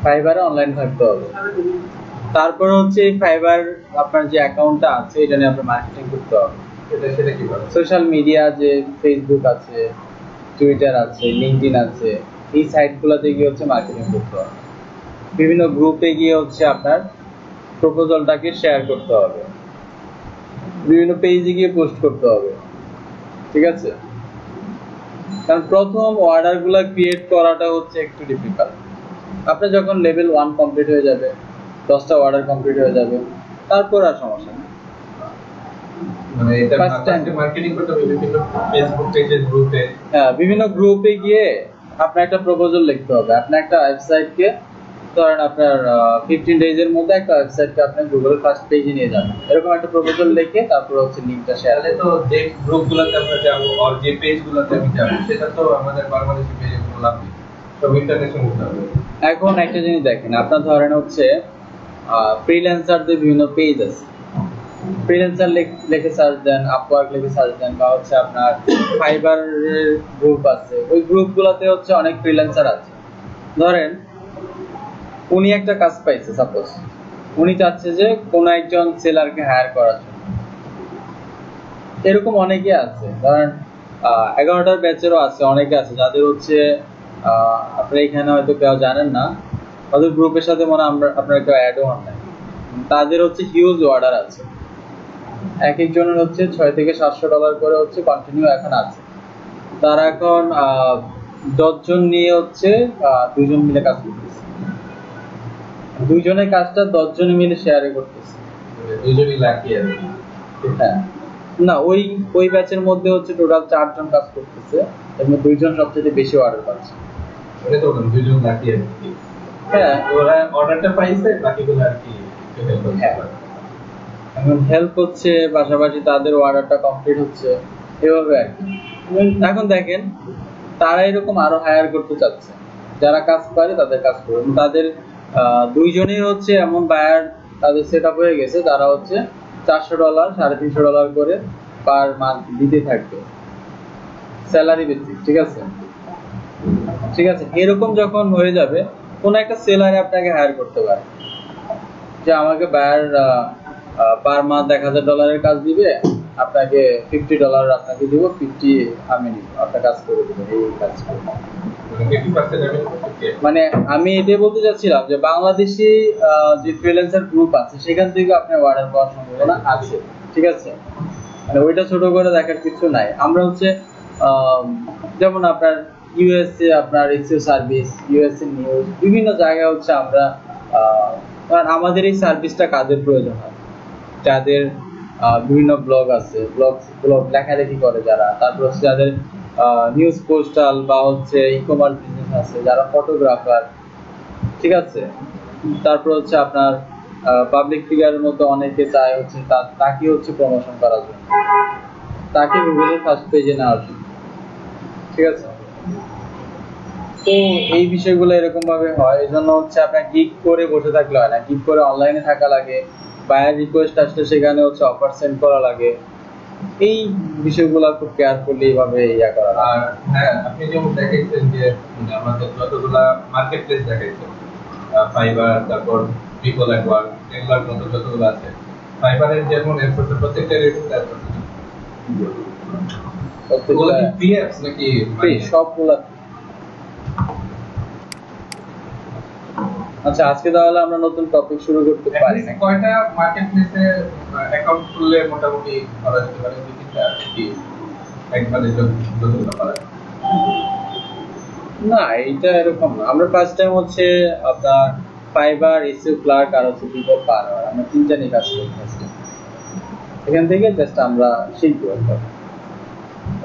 ফাইবারে অনলাইনে থাকতে হবে। তারপর হচ্ছে এই ফাইবার আপনার যে অ্যাকাউন্টটা আছে এটা নিয়ে আপনার মার্কেটিং করতে হবে। সেটা কিভাবে? সোশ্যাল মিডিয়া যে ফেসবুক আছে, টুইটার আছে, লিঙ্কডইন আছে, এই সাইটগুলোতে গিয়ে হচ্ছে মার্কেটিং করতে হবে। বিভিন্ন গ্রুপে গিয়ে হচ্ছে আপনার প্রপোজালটাকে শেয়ার করতে হবে, বিভিন্ন পেজে গিয়ে পোস্ট করতে হবে, ঠিক আছে? কারণ প্রথম অর্ডারগুলো ক্রিয়েট করাটা হচ্ছে একটু ডিফিকাল্ট। আপনার যখন লেভেল 1 কমপ্লিট হয়ে যাবে, 10টা অর্ডার কমপ্লিট হয়ে যাবে, তারপর আর সমস্যা নেই। মানে এটা First time. মার্কেটিং করতে হবে বিভিন্ন ফেসবুক পেজে, গ্রুপে। হ্যাঁ, বিভিন্ন গ্রুপে গিয়ে আপনার একটা প্রপোজাল লিখতে হবে। আপনি একটা ওয়েবসাইটকে ধরেন আপনার 15 ডেজের মধ্যে একটা ওয়েবসাইটকে আপনি গুগলের ফার্স্ট পেজে নিয়ে যাবেন, এরকম একটা প্রপোজাল লিখে তারপর হচ্ছে লিংকটা শেয়ার তাহলে তো যে গ্রুপগুলোতে আমরা যাবো আর যে পেজগুলোতে আমি যাবো সেটা তো আমাদের বাংলাদেশি পেজে কোনো লাভ নেই, সব ইন্টারন্যাশনাল হতে হবে। এখন একটা জিনিস দেখেন, আপনার ধরেন হচ্ছে ফ্রিল্যান্সারদের বিভিন্ন পেজ আছে, ফ্রিল্যান্সার লিখে সার্চ দেন, আপওয়ার্ক লিখে সার্চ দেন, বা হচ্ছে আপনার ফাইবারের গ্রুপ আছে, ওই গ্রুপগুলোতে হচ্ছে অনেক ফ্রিল্যান্সার আছে। ধরেন উনি একটা কাজ পাইছে, সাপোজ উনি চাচ্ছে যে কোনো একজন সেলারকে হায়ার করার জন্য, এরকম অনেকে আছে। ধরেন 11টার ব্যাচেরও আছে, অনেকে আছে যাদের হচ্ছে আপনারা এখানে হয়তো কেউ জানেন না, ওদের গ্রুপের সাথে মনে হয় আপনারা কেউ অ্যাডও হন নাই। তাদের হচ্ছে হিউজ অর্ডার আছে, এক একজনের হচ্ছে $600-700 করে হচ্ছে কন্টিনিউ এখন আছে। তারা এখন 10 জন নিয়ে হচ্ছে 2 জন মিলে কাজ করতেছে, 2 জনের কাজটা 10 জন মিলে শেয়ারে করতেছে। দুজনই লাকি আর কি। হ্যাঁ, না ওই ব্যাচের মধ্যে হচ্ছে টোটাল 4 জন কাজ করতেছে, এর মধ্যে 2 জন সবচেয়ে বেশি অর্ডার পাচ্ছে। এটা তো বললাম দুজন লাকি আর কি। হ্যাঁ, ওরা অর্ডারটা পাইছে, বাকিগুলো আর কি একটু help করতে হ্যাঁ। পারে। এখন হেল্প হচ্ছে, পাশাপাশি তাদের অর্ডারটা কমপ্লিট হচ্ছে, এভাবে আর কি। এখন দেখেন তারা এরকম আরো হায়ার করতে চাচ্ছে, যারা কাজ পারে তাদের কাজ করবে। তাদের 2 জনের হচ্ছে এমন বায়ার তাদের সেট আপ হয়ে গেছে, তারা হচ্ছে $400 $350 করে পার মান্থ দিতে থাকবে, স্যালারি বেসিস। ঠিক আছে, ঠিক আছে। এরকম যখন হয়ে যাবে, কোন একটা সেলারে আপনাকে হায়ার করতে পারে যে আমাকে বায়ার পার মান্থ $1000 কাজ দিবে, আপনাকে $50 আপনাকে দিব, 50 আমি নিব, আপনার কাজ করে দেবেন এই কাজ করে। মানে 50% আমি করতে। মানে আমি এটাই বলতে চাচ্ছিলাম যে বাংলাদেশি যে ফ্রিল্যান্সার গ্রুপ আছে সেখান থেকে আপনি অর্ডার পাওয়ার সম্ভাবনা আছে, ঠিক আছে? মানে ওইটা ছোট করে দেখার কিছু নাই। আমরা হচ্ছে যেমন আপনার ইউএসএ, আপনার এসইও সার্ভিস, ইউএসএ নিউজ, বিভিন্ন জায়গায় হচ্ছে আমরা কারণ আমাদের এই সার্ভিসটা কাজের প্রয়োজন হয়, যাদের বিভিন্ন ব্লগ আছে, ব্লগ লেখালেখি করে যারা, তারপর হচ্ছে যাদের নিউজ পোস্টাল বা হচ্ছে ই কমার্স বিজনেস আছে, যারা ফটোগ্রাফার, ঠিক আছে? তারপর হচ্ছে আপনার পাবলিক ফিগারের মতো অনেকে চায় হচ্ছে তাকে হচ্ছে প্রমোশন করার জন্য, তাকে গুগলের ফার্স্ট পেজে নেওয়ার জন্য, ঠিক আছে? তো এই বিষয়গুলো এরকম ভাবে হয়। এই জন্য হচ্ছে আপনার গিগ করে বসে থাকলে হয় না, গিগ করে অনলাইনে থাকা লাগে, বায়ার রিকোয়েস্ট আসলে সেখানে হচ্ছে অফার সেন্ড করা লাগে, এই বিষয়গুলো খুব কেয়ারফুলি এইভাবে ইয়া করা লাগে। আর হ্যাঁ, আপনি যেমন দেখাইছেন যে আমাদের যতগুলা মার্কেট প্লেস দেখাইছেন, ফাইবার, তারপর পিপল অ্যাকোয়ার, এগুলোর মতো যতগুলো আছে, ফাইবারের যেমন এরপর প্রত্যেকটা রেটিং আছে, ওগুলো কি ফ্রি অ্যাপস নাকি free, সবগুলা। আচ্ছা, আজকে তাহলে আমরা নতুন টপিক শুরু করতে পারি না? কয়টা মার্কেট প্লেসে অ্যাকাউন্ট খুললে মোটামুটি করা যেতে পারে? 2-3টা কি একবারে যতগুলো পারা যায়? না, এইটা এরকম না। আমরা ফার্স্ট টাইম হচ্ছে আপনার ফাইবার, এসইও ক্লার্ক আর হচ্ছে পিপল পার আওয়ার, আমরা 3টা নিয়ে কাজ করতেছি। এখান থেকে জাস্ট আমরা শিখবো, একটা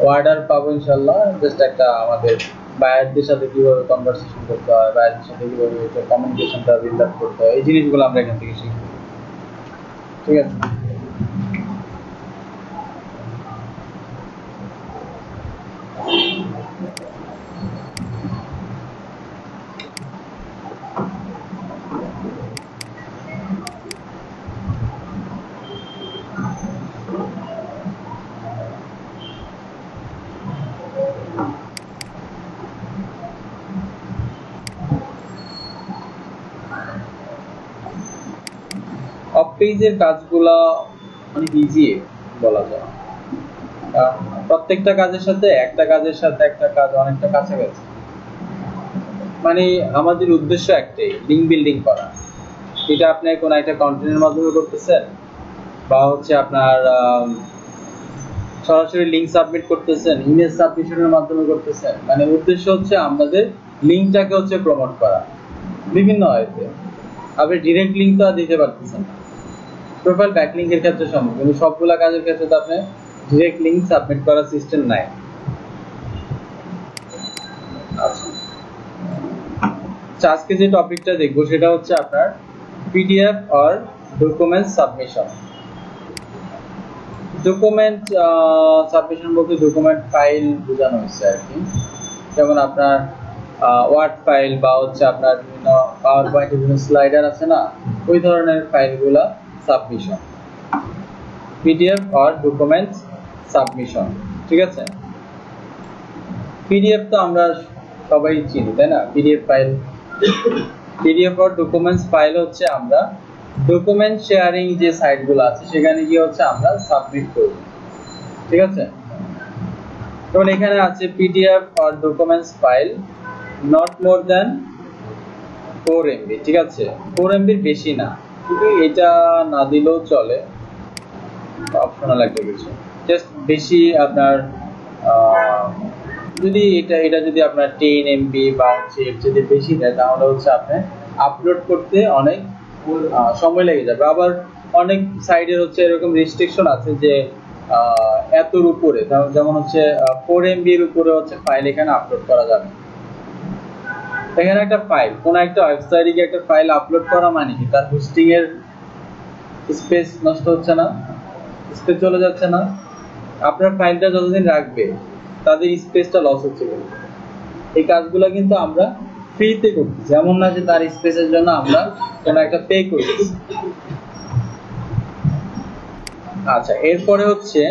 অর্ডার পাবো ইনশাল্লাহ। জাস্ট একটা আমাদের বায়ারদের সাথে কিভাবে কনভারসেশন করতে হয়, বায়ারদের সাথে কিভাবে কমিউনিকেশনটা বিল্ড আপ করতে হয়, এই জিনিসগুলো আমরা এখান থেকে শিখবো, ঠিক আছে? পেজের কাজগুলা অনেক ইজি বলা যায়, প্রত্যেকটা কাজের সাথে একটা কাজ অনেকটা কাছাকাছি। মানে আমাদের উদ্দেশ্য একটাই, লিঙ্ক বিল্ডিং করা। এটা আপনি কোন একটা কন্টেন্টের মাধ্যমে করতেছেন বা হচ্ছে আপনার সরাসরি লিঙ্ক সাবমিট করতেছেন, ইমেজ সাবমিশনের মাধ্যমে করতেছেন, মানে উদ্দেশ্য হচ্ছে আমাদের লিঙ্কটাকে হচ্ছে প্রমোট করা বিভিন্ন ওয়েতে। আপনি ডিরেক্ট লিঙ্ক তো আর দিতে পারতেছেন না, প্রোফাইল ব্যাকলিংকের ক্ষেত্রে সম্ভব, কিন্তু সবগুলা কাজের ক্ষেত্রে তো আপনি ডিরেক্ট লিঙ্ক সাবমিট করার সিস্টেম নাই। আচ্ছা, আজকে যে টপিকটা দেখবো সেটা হচ্ছে আপনার PDF or document submission. Document submission বলতে ডকুমেন্ট ফাইল বোঝানো হচ্ছে আর কি, যেমন আপনার ওয়ার্ড ফাইল বা হচ্ছে আপনার বিভিন্ন পাওয়ার পয়েন্টের বিভিন্ন স্লাইডার আছে না, ওই ধরনের ফাইলগুলা submission, PDF or document submission. ঠিক আছে, পিডিএফ তো আমরা সবাই চিনি তাই না, PDF file. PDF or documents file হচ্ছে আমরা ডকুমেন্ট শেয়ারিং যে সাইটগুলো আছে সেখানে গিয়ে হচ্ছে আমরা সাবমিট করব। ঠিক আছে, যেমন এখানে আছে PDF or documents file not more than 4 MB। ঠিক আছে, 4 MB এর বেশি না, কিন্তু এটা না দিলেও চলে, অপশনাল একটা কিছু। জাস্ট বেশি আপনার যদি এটা যদি আপনার 10 MB বা হচ্ছে এর চেয়ে বেশি দেয় তাহলে হচ্ছে আপনি আপলোড করতে অনেক সময় লেগে যাবে। আবার অনেক সাইডের হচ্ছে এরকম রেস্ট্রিকশন আছে যে এতর উপরে, যেমন হচ্ছে 4 MB এর উপরে হচ্ছে ফাইল এখানে আপলোড করা যাবে। এখানে একটা ফাইল, কোন একটা ওয়েবসাইটে গিয়ে একটা ফাইল আপলোড করা মানে কি তার হোস্টিং এর স্পেস নষ্ট হচ্ছে না, স্পেস চলে যাচ্ছে না। আপনার ফাইলটা যতদিন রাখবে তাদের স্পেসটা লস হচ্ছে। এই কাজগুলো কিন্তু আমরা ফ্রিতে করতেছি, এমন না যে তার স্পেসের জন্য আমরা কোনো একটা পে করতেছি। আচ্ছা, এরপরে হচ্ছে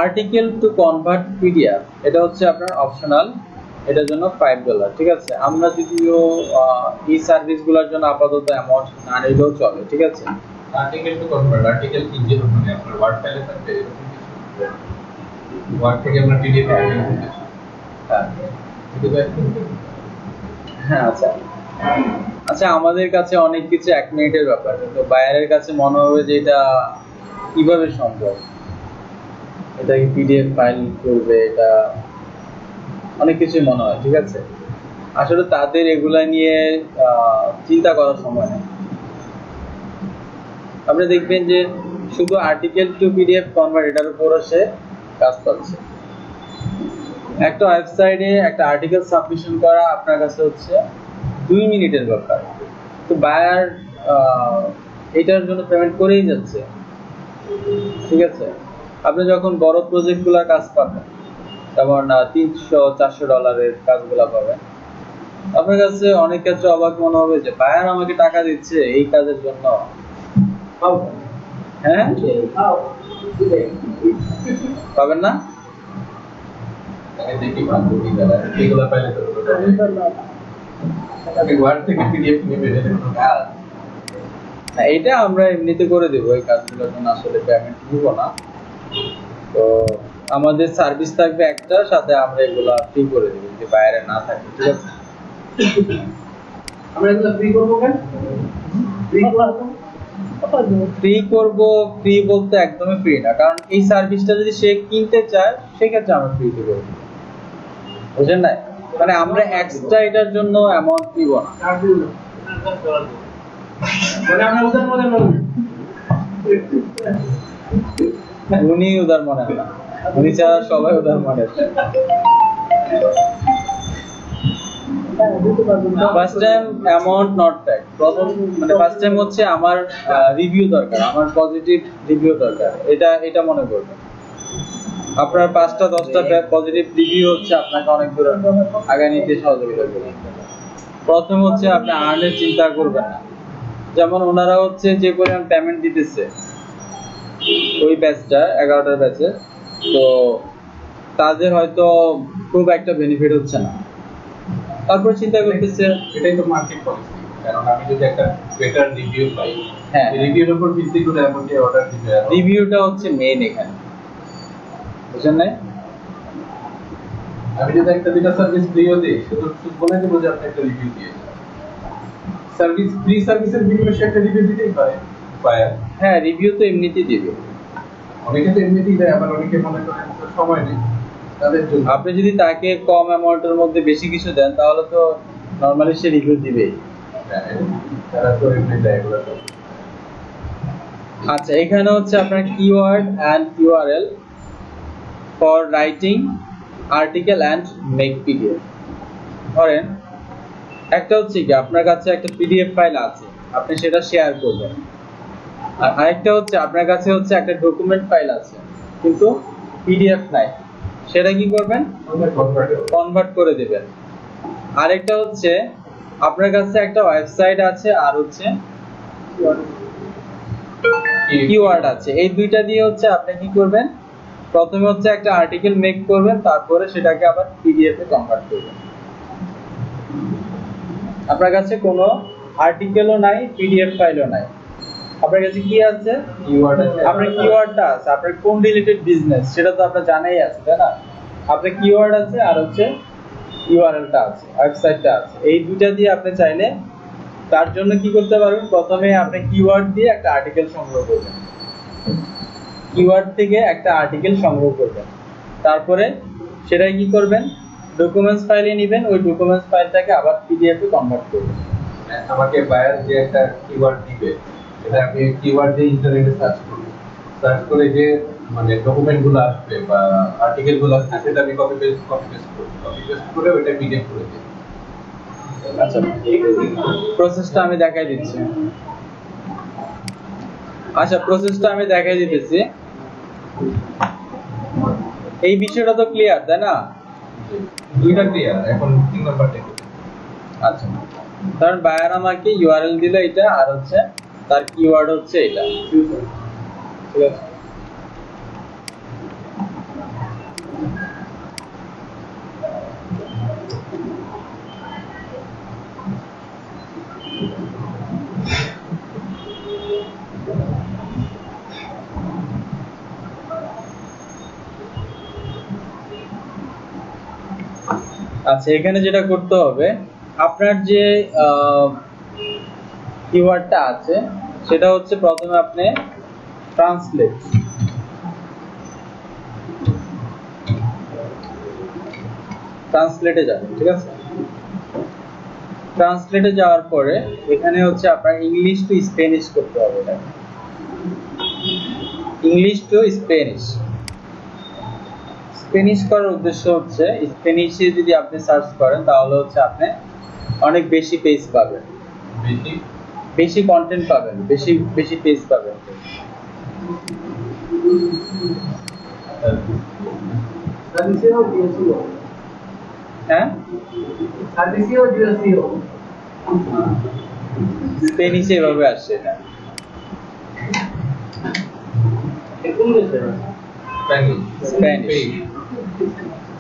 আর্টিকেল টু কনভার্ট পিডিএফ, এটা হচ্ছে আপনার অপশনাল, এটার জন্য $5। ঠিক আছে, আমরা যদিও এই সার্ভিসগুলোর জন্য আপাতত অ্যামাউন্ট না নিলেও চলে। ঠিক আছে, আর্টিকেল টু কনভার্ট, আর্টিকেল কি যে মানে আপনার ওয়ার্ড ফাইলে থাকবে, ওয়ার্ড থেকে আমরা পিডিএফ এ হ্যাঁ। আচ্ছা আচ্ছা, আমাদের কাছে অনেক কিছু 1 মিনিটের ব্যাপার, কিন্তু বায়ারের কাছে মনে হবে যে এটা কিভাবে সম্ভব, এটা কি পিডিএফ ফাইল করবে, এটা অনেক কিছুই মনে হয়। ঠিক আছে, আসলে তাদের এগুলা নিয়ে চিন্তা করার সময় নেই। আপনি দেখবেন যে শুধু আর্টিকেল টু পিডিএফ কনভার্ট এটার উপর সে কাজ করছে। একটা ওয়েবসাইটে একটা আর্টিকেল সাবমিশন করা আপনার কাছে হচ্ছে 2 মিনিটের ব্যাপার, তো বায়ার এটার জন্য পেমেন্ট করেই যাচ্ছে। ঠিক আছে, আপনি যখন বড় প্রজেক্টগুলোর কাজ পাবেন, যেমন $300-400 কাজগুলো পাবেন, আপনার কাছে অনেক ক্ষেত্রে অবাক মনে হবে যে বায়ার আমাকে টাকা দিচ্ছে এই কাজের জন্য। হ্যাঁ, পাবেন না? দেখি বান্ধবী যারা এগুলো পাইলে তো ওয়ার্ড থেকে পিডিএফ নেবে না, এটা আমরা এমনিতে করে দেব, এই কাজগুলোর জন্য আসলে পেমেন্ট নিব না। তো আমাদের সার্ভিস থাকবে একটা, সাথে আমরা এগুলা ফ্রি করে দেব যদি বাইরে না থাকে। ঠিক আছে, আমরা এগুলো ফ্রি করব কেন? ফ্রি করব, ফ্রি বলতে একদমই ফ্রি না, কারণ এই সার্ভিসটা যদি সে কিনতে চায় সেক্ষেত্রে আমরা ফ্রিতে করব, বুঝেন না? মানে আমরা এক্সট্রা এটার জন্য অ্যামাউন্ট নিব না। মানে আমরা উদার মনে উনি উদার মনে না, উনি ছাড়া সবাই উদার মনে। First time amount not tag, প্রথম মানে ফার্স্ট টাইম হচ্ছে আমার রিভিউ দরকার, আমার পজিটিভ রিভিউ দরকার, এটা মনে করবেন। আপনার 5টা-10টা পজিটিভ রিভিউ হচ্ছে আপনাকে অনেক দূর আগায় নিতে সহযোগিতা করবে। প্রথম হচ্ছে আপনি আর্নের চিন্তা করবেন না, যেমন ওনারা হচ্ছে যে পরিমাণ পেমেন্ট দিতেছে ওই ব্যাচটা 11টার ব্যাচে, তো তাদের হয়তো খুব একটা বেনিফিট হচ্ছে না, তারপর চিন্তা করতেছে এটাই তো মার্কেট পলিসি। কারণ আমি যদি একটা বেটার রিভিউ পাই, হ্যাঁ। এই রিভিউর উপর ভিত্তি করে আমাকে অর্ডার দিতে হবে। রিভিউটা হচ্ছে মেইন এখানে, বুঝছেন না? আমি যদি একটা বিটা সার্ভিস ফ্রিও দিই, শুধু বলে দেবো যে আপনি একটা রিভিউ দিয়ে সার্ভিস ফ্রি সার্ভিসের বিনিময়ে সে একটা রিভিউ দিতেই পারে। হ্যাঁ, রিভিউ তো এমনিতেই দিবে। অনেকে তো এমনিতেই দেয়, আবার অনেকে মনে করেন তো সময় নেই তাদের জন্য। আপনি যদি তাকে কম অ্যামাউন্টের মধ্যে বেশি কিছু দেন তাহলে তো নরমালি সে রিভিউ দিবেই। তারা তো এমনি দেয় এগুলো তো। আচ্ছা, এখানে হচ্ছে আপনার keyword and URL for writing article and make PDF. ধরেন একটা হচ্ছে কি আপনার কাছে একটা পিডিএফ ফাইল আছে, আপনি সেটা শেয়ার করবেন। আর আরেকটা হচ্ছে আপনার কাছে হচ্ছে একটা ডকুমেন্ট ফাইল আছে কিন্তু পিডিএফ নাই, সেটা কি করবেন? কনভার্ট করে দিবেন। আরেকটা হচ্ছে আপনার কাছে একটা ওয়েবসাইট আছে আর হচ্ছে কিওয়ার্ড আছে, এই দুইটা দিয়ে হচ্ছে আপনি কি করবেন? প্রথমে হচ্ছে একটা আর্টিকেল মেক করবেন, তারপরে সেটাকে আবার পিডিএফ এ কনভার্ট করবেন। আপনার কাছে কোনো আর্টিকেলও নাই, পিডিএফ ফাইলও নাই, আপনার কাছে কি আছে? কিওয়ার্ড আছে। আপনার কিওয়ার্ডটা আছে, আপনার কোন রিলেটেড বিজনেস সেটা তো আপনার জানাই আছে, তাই না? আপনার কিওয়ার্ড আছে আর হচ্ছে ইউআরএলটা আছে, ওয়েবসাইটটা আছে, এই দুইটা দিয়ে আপনি চাইলে তার জন্য কি করতে পারবেন? প্রথমে আপনি কিওয়ার্ড দিয়ে একটা আর্টিকেল সংগ্রহ করবেন, কিওয়ার্ড থেকে একটা আর্টিকেল সংগ্রহ করবেন, তারপরে সেটাই কি করবেন? ডকুমেন্টস ফাইলে নেবেন, ওই ডকুমেন্টস ফাইলটাকে আবার পিডিএফ এ কনভার্ট করবেন। আমাকে বায়ার যে একটা কিওয়ার্ড দিবে, সেটা আমি কিওয়ার্ড দিয়ে ইন্টারনেটে সার্চ করব। সার্চ করে যে মানে ডকুমেন্ট গুলো আসবে বা আর্টিকেল গুলো আসবে, সেটা আমি কপি পেস্ট করে ওটা পিডিএফ করে দিই। আচ্ছা, প্রসেসটা আমি দেখাই দিচ্ছি। আচ্ছা, প্রসেসটা আমি দেখাই দিতেছি। এই বিষয়টা তো ক্লিয়ার, তাই না? দুইটা ক্লিয়ার, এখন 3 নাম্বারটা কি? আচ্ছা, কারণ বায়ার আমাকে ইউআরএল দিল এটা, আর হচ্ছে তার কিওয়ার্ড হচ্ছে এটা, ঠিক আছে? আচ্ছা, এখানে যেটা করতে হবে, আপনার যে কিওয়ার্ডটা আছে সেটা হচ্ছে প্রথমে আপনি ট্রান্সলেটে যাবেন, ঠিক আছে? ট্রান্সলেটে যাওয়ার পরে এখানে হচ্ছে আপনার ইংলিশ টু স্প্যানিশ করতে হবে, এটা ইংলিশ টু স্প্যানিশ। স্প্যানিশ করার উদ্দেশ্য হচ্ছে স্প্যানিশে যদি আপনি সার্চ করেন তাহলে হচ্ছে আপনি অনেক বেশি পেজ পাবেন, বেশি কন্টেন্ট পাবেন, বেশি পেজ পাবেন। হ্যাঁ, স্প্যানিশে এভাবে আসছে এটা।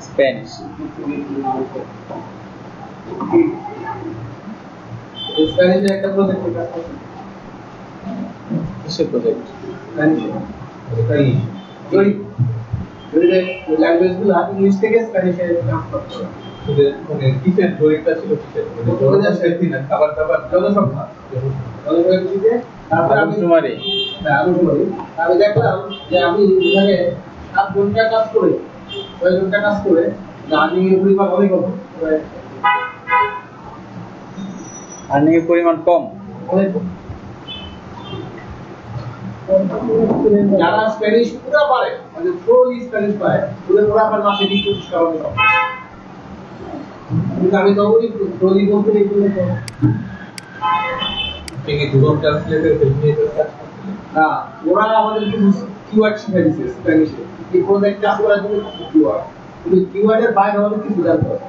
স্প্যানিশ স্প্যানিশে একটা প্রজেক্ট আছে। কিসের প্রজেক্ট? ওই ল্যাঙ্গুয়েজগুলো ইংলিশ থেকে স্প্যানিশে ট্রান্সফার করা। মানে কিসের জরিপটা ছিল? কিসের মানে জনসংখ্যা না, খাবার দাবার জনসংখ্যা। তারপর আমি দেখলাম যে আমি এখানে 7 ঘন্টা কাজ করে 6 ঘন্টা কাজ করে আর্নিং এর পরিমাণ অনেক কম, আর্নিং এর পরিমাণ কম, অনেক কম। যারা স্প্যানিশ পুরো পারে, মানে ফুল স্প্যানিশ পারে, ওদের পুরো আবার মাসে 20-25 টাকা করে পায়। কিন্তু আমি তখনই প্রতি বছর এগুলো কি গুগল ট্রান্সলেটর ফেসিলিটি কাজ করতে? না, ওরা আমাদের কিছু কিওয়ার্ড শিখিয়ে দিয়েছে স্প্যানিশে। এই প্রজেক্ট কাজ করার জন্য কিওয়ার্ড, কিন্তু কিওয়ার্ডের বাইরে আমাদের কিছু জানতে হবে,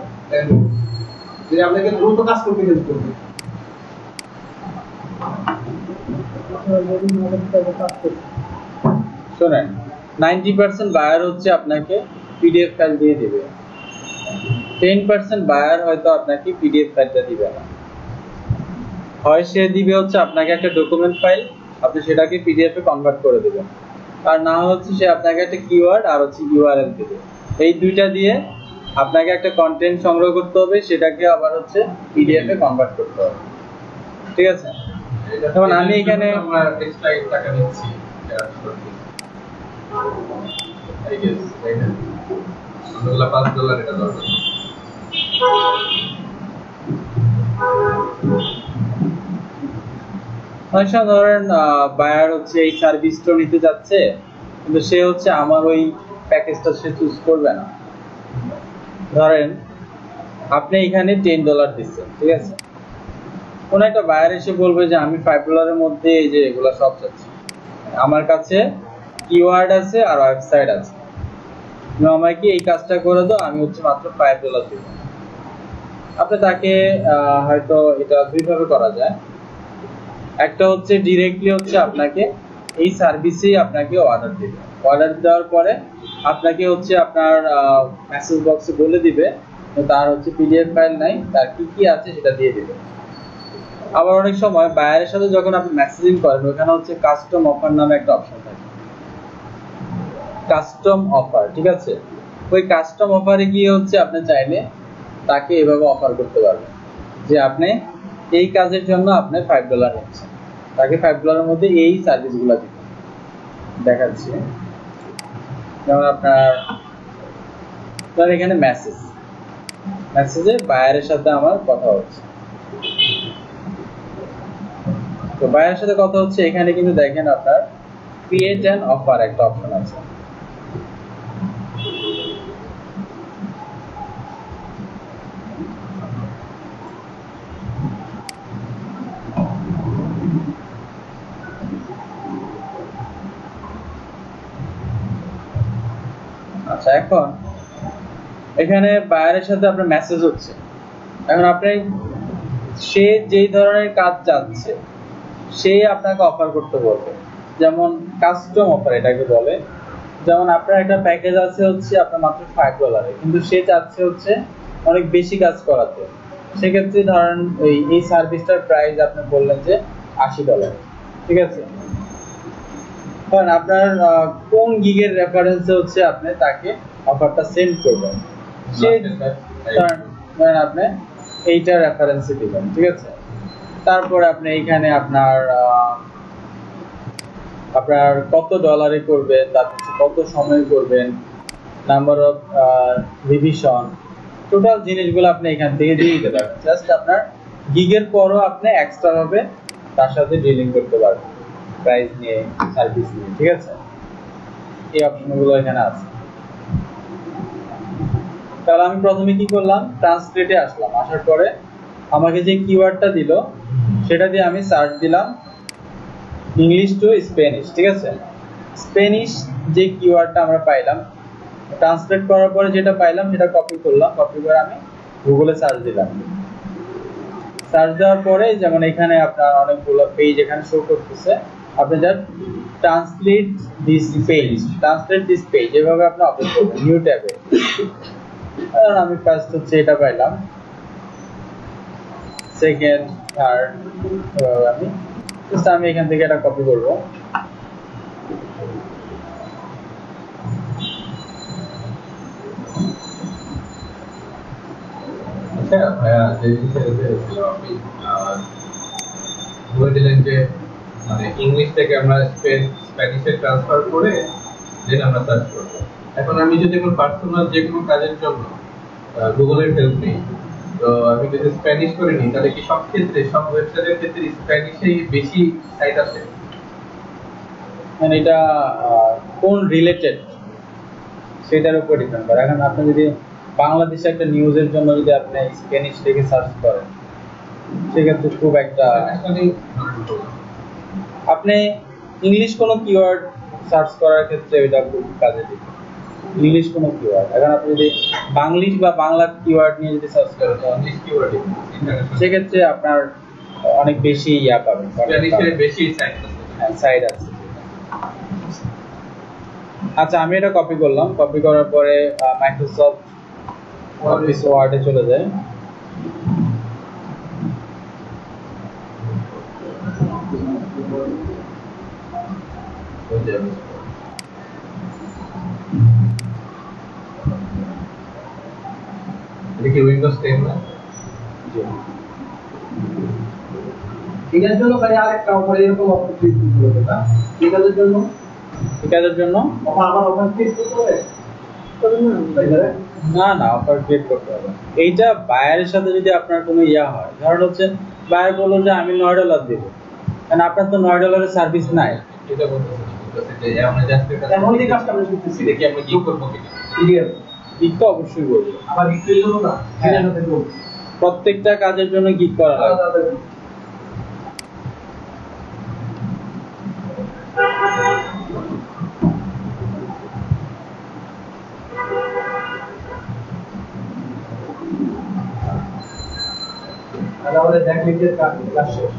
যে আপনাকে দ্রুত কাজ করতে হেল্প করবে। শোনেন, 90% বায়ার হচ্ছে আপনাকে পিডিএফ ফাইল দিয়ে দিবে, 10% বায়ার হয়তো আপনাকে পিডিএফ ফাইলটা দিবে না। হয় সে দিবে হচ্ছে আপনাকে একটা ডকুমেন্ট ফাইল, আপনি সেটাকে পিডিএফ এ কনভার্ট করে দিবেন, আর না হচ্ছে সে আপনাকে একটা কিওয়ার্ড আর হচ্ছে ইউআরএল দিবে। এই দুইটা দিয়ে আপনাকে একটা কন্টেন্ট সংগ্রহ করতে হবে, সেটাকে আবার হচ্ছে পিডিএফ এ কনভার্ট করতে হবে। ঠিক আছে? যেমন আমি এখানে আমরা এক্সট্রা টাকা নিচ্ছি আই গেস, তাই না? আমরা $5 এটা দরকার। অনেক সময় ধরেন বায়ার হচ্ছে এই সার্ভিসটা নিতে যাচ্ছে, কিন্তু সে হচ্ছে আমার ওই প্যাকেজটা সে চুজ করবে না। ধরেন আপনি এখানে $10 দিচ্ছেন, ঠিক আছে? কোন একটা বায়ার এসে বলবে যে আমি $5 মধ্যে এই যে এগুলা সব চাচ্ছি, আমার কাছে কিওয়ার্ড আছে আর ওয়েবসাইট আছে, তুমি আমাকে এই কাজটা করে দাও, আমি হচ্ছে মাত্র $5 দেব। আপনি তাকে হয়তো এটা দুইভাবে করা যায়। একটা হচ্ছে ডিরেক্টলি হচ্ছে আপনাকে এই সার্ভিসেই আপনাকে অর্ডার দিবে, অর্ডার দেওয়ার পরে আপনাকে হচ্ছে আপনার মেসেজ বক্সে বলে দিবে তার হচ্ছে পিডিএফ ফাইল নাই, তার কি কি আছে সেটা দিয়ে দিবে। আবার অনেক সময় বায়ারের সাথে যখন আপনি মেসেজিং করেন, ওখানে হচ্ছে কাস্টম অফার নামে একটা অপশন থাকে, কাস্টম অফার, ঠিক আছে? ওই কাস্টম অফারে গিয়ে হচ্ছে আপনি চাইলে তাকে এভাবে অফার করতে পারবেন যে আপনি এই কাজের জন্য আপনি $5 নিচ্ছেন, তাকে $5 মধ্যে এই সার্ভিসগুলো দিবেন। দেখাচ্ছি, যেমন আপনার এখানে মেসেজে বায়ারের সাথে আমার কথা হচ্ছে, তো বায়ারের সাথে কথা হচ্ছে, এখানে কিন্তু দেখেন আপনার ক্রিয়েট অ্যান অফার একটা অপশন আছে। আচ্ছা, এখন এখানে বায়ারের সাথে আপনার মেসেজ হচ্ছে, এখন আপনি সে যেই ধরনের কাজ চাচ্ছে সে আপনাকে অফার করতে বলবে, যেমন কাস্টম অফার এটাকে বলে। যেমন আপনার একটা প্যাকেজ আছে হচ্ছে আপনার মাত্র $5, কিন্তু সে চাচ্ছে হচ্ছে অনেক বেশি কাজ করাতে, সেক্ষেত্রে ধরেন এই সার্ভিসটার প্রাইস আপনি বললেন যে $80, ঠিক আছে? কারণ আপনার কোন গিগের রেফারেন্সে হচ্ছে আপনি তাকে অফারটা সেন্ড করবেন, সে ধরেন আপনি এইটা রেফারেন্সে দিবেন, ঠিক আছে? তারপরে আপনি এইখানে আপনার কত ডলারে করবেন, তারপর কত সময় করবেন, নাম্বার অফ রিভিশন, টোটাল জিনিসগুলো আপনি এখান থেকে দিয়ে দিতে পারবেন। জাস্ট আপনার গিগের পরও আপনি এক্সট্রা ভাবে তার সাথে ডিলিং করতে পারবেন, প্রাইস নিয়ে, সার্ভিস নিয়ে, ঠিক আছে? এই অপশনগুলো এখানে আছে। তাহলে আমি প্রথমে কি করলাম, ট্রান্সলেটে আসলাম, আসার পরে আমাকে যে কিওয়ার্ডটা দিল সেটা দিয়ে আমি সার্চ দিলাম ইংলিশ টু স্প্যানিশ, ঠিক আছে? স্প্যানিশ যে কিওয়ার্ডটা আমরা পাইলাম, ট্রান্সলেট করার পরে যেটা পাইলাম সেটা কপি করলাম, কপি করে আমি গুগলে সার্চ দিলাম। সার্চ দেওয়ার পরে যেমন এখানে আপনার অনেকগুলো পেজ এখানে শো করতেছে, আপনি জাস্ট ট্রান্সলেট দিস পেজ এভাবে আপনি ওপেন করবেন নিউ ট্যাবে। কারণ আমি ফার্স্ট হচ্ছে এটা পাইলাম, সেকেন্ড, থার্ড, আমি এখান থেকে এটা কপি করব। আচ্ছা ভাইয়া, যে জিনিসটা দেখেছিলাম আপনি বলে দিলেন যে মানে ইংলিশ থেকে আমরা স্প্যানিশে ট্রান্সফার করে দেন আমরা সার্চ করব। এখন আমি যদি আমার পার্সোনাল যে কোনো কাজের জন্য গুগলের হেল্প নিই, তো আমি যদি স্প্যানিশ করে নিই, তাহলে কি সব ক্ষেত্রে, সব ওয়েবসাইটের ক্ষেত্রে স্প্যানিশেই বেশি সাইট আছে? মানে এটা কোন রিলেটেড সেটার উপর ডিপেন্ড করে। এখন আপনি যদি বাংলাদেশে একটা নিউজের জন্য যদি আপনি স্প্যানিশ থেকে সার্চ করেন, সেক্ষেত্রে খুব একটা, আপনি ইংলিশ কোনো কিওয়ার্ড সার্চ করার ক্ষেত্রে এটা খুব কাজে দিবে, ইংলিশ কোনো কিওয়ার্ড। এখন আপনি যদি বাংলিশ বা বাংলা কিওয়ার্ড নিয়ে যদি সার্চ করেন, ইংলিশ কিওয়ার্ড সেক্ষেত্রে আপনার অনেক বেশি পাবেন, স্প্যানিশের বেশি সাইট আছে। হ্যাঁ, সাইট আছে। আচ্ছা, আমি এটা কপি করলাম, কপি করার পরে মাইক্রোসফট অফিস ওয়ার্ডে চলে যায়। ওই যে এটা কি উইন্ডোজ 10 না? এটার জন্য ভাই আরেকটা উপরে এরকম অপশন দিতে হবে না এটার জন্য আবার ওখানে ক্লিক করতে হবে না না অফার ক্রিয়েট করতে হবে। এইটা বায়ারের সাথে যদি আপনার কোনো ইয়া হয়, ধরুন হচ্ছে বায়ার বললো যে আমি $9 দেবো, কারণ আপনার তো $9 সার্ভিস নাই, এটা বলতেছি যে আমরা জাস্ট এটা এমনই কাস্টমার শিখতেছি দেখি আমরা কি করব কিনা। ক্লিয়ার গিগ তো অবশ্যই করবো, আবার একটু জন্য না সেটার সাথে করব প্রত্যেকটা কাজের জন্য গিগ করা লাগবে। আর আমাদের ব্যাকলিংকের কাজ শেষ।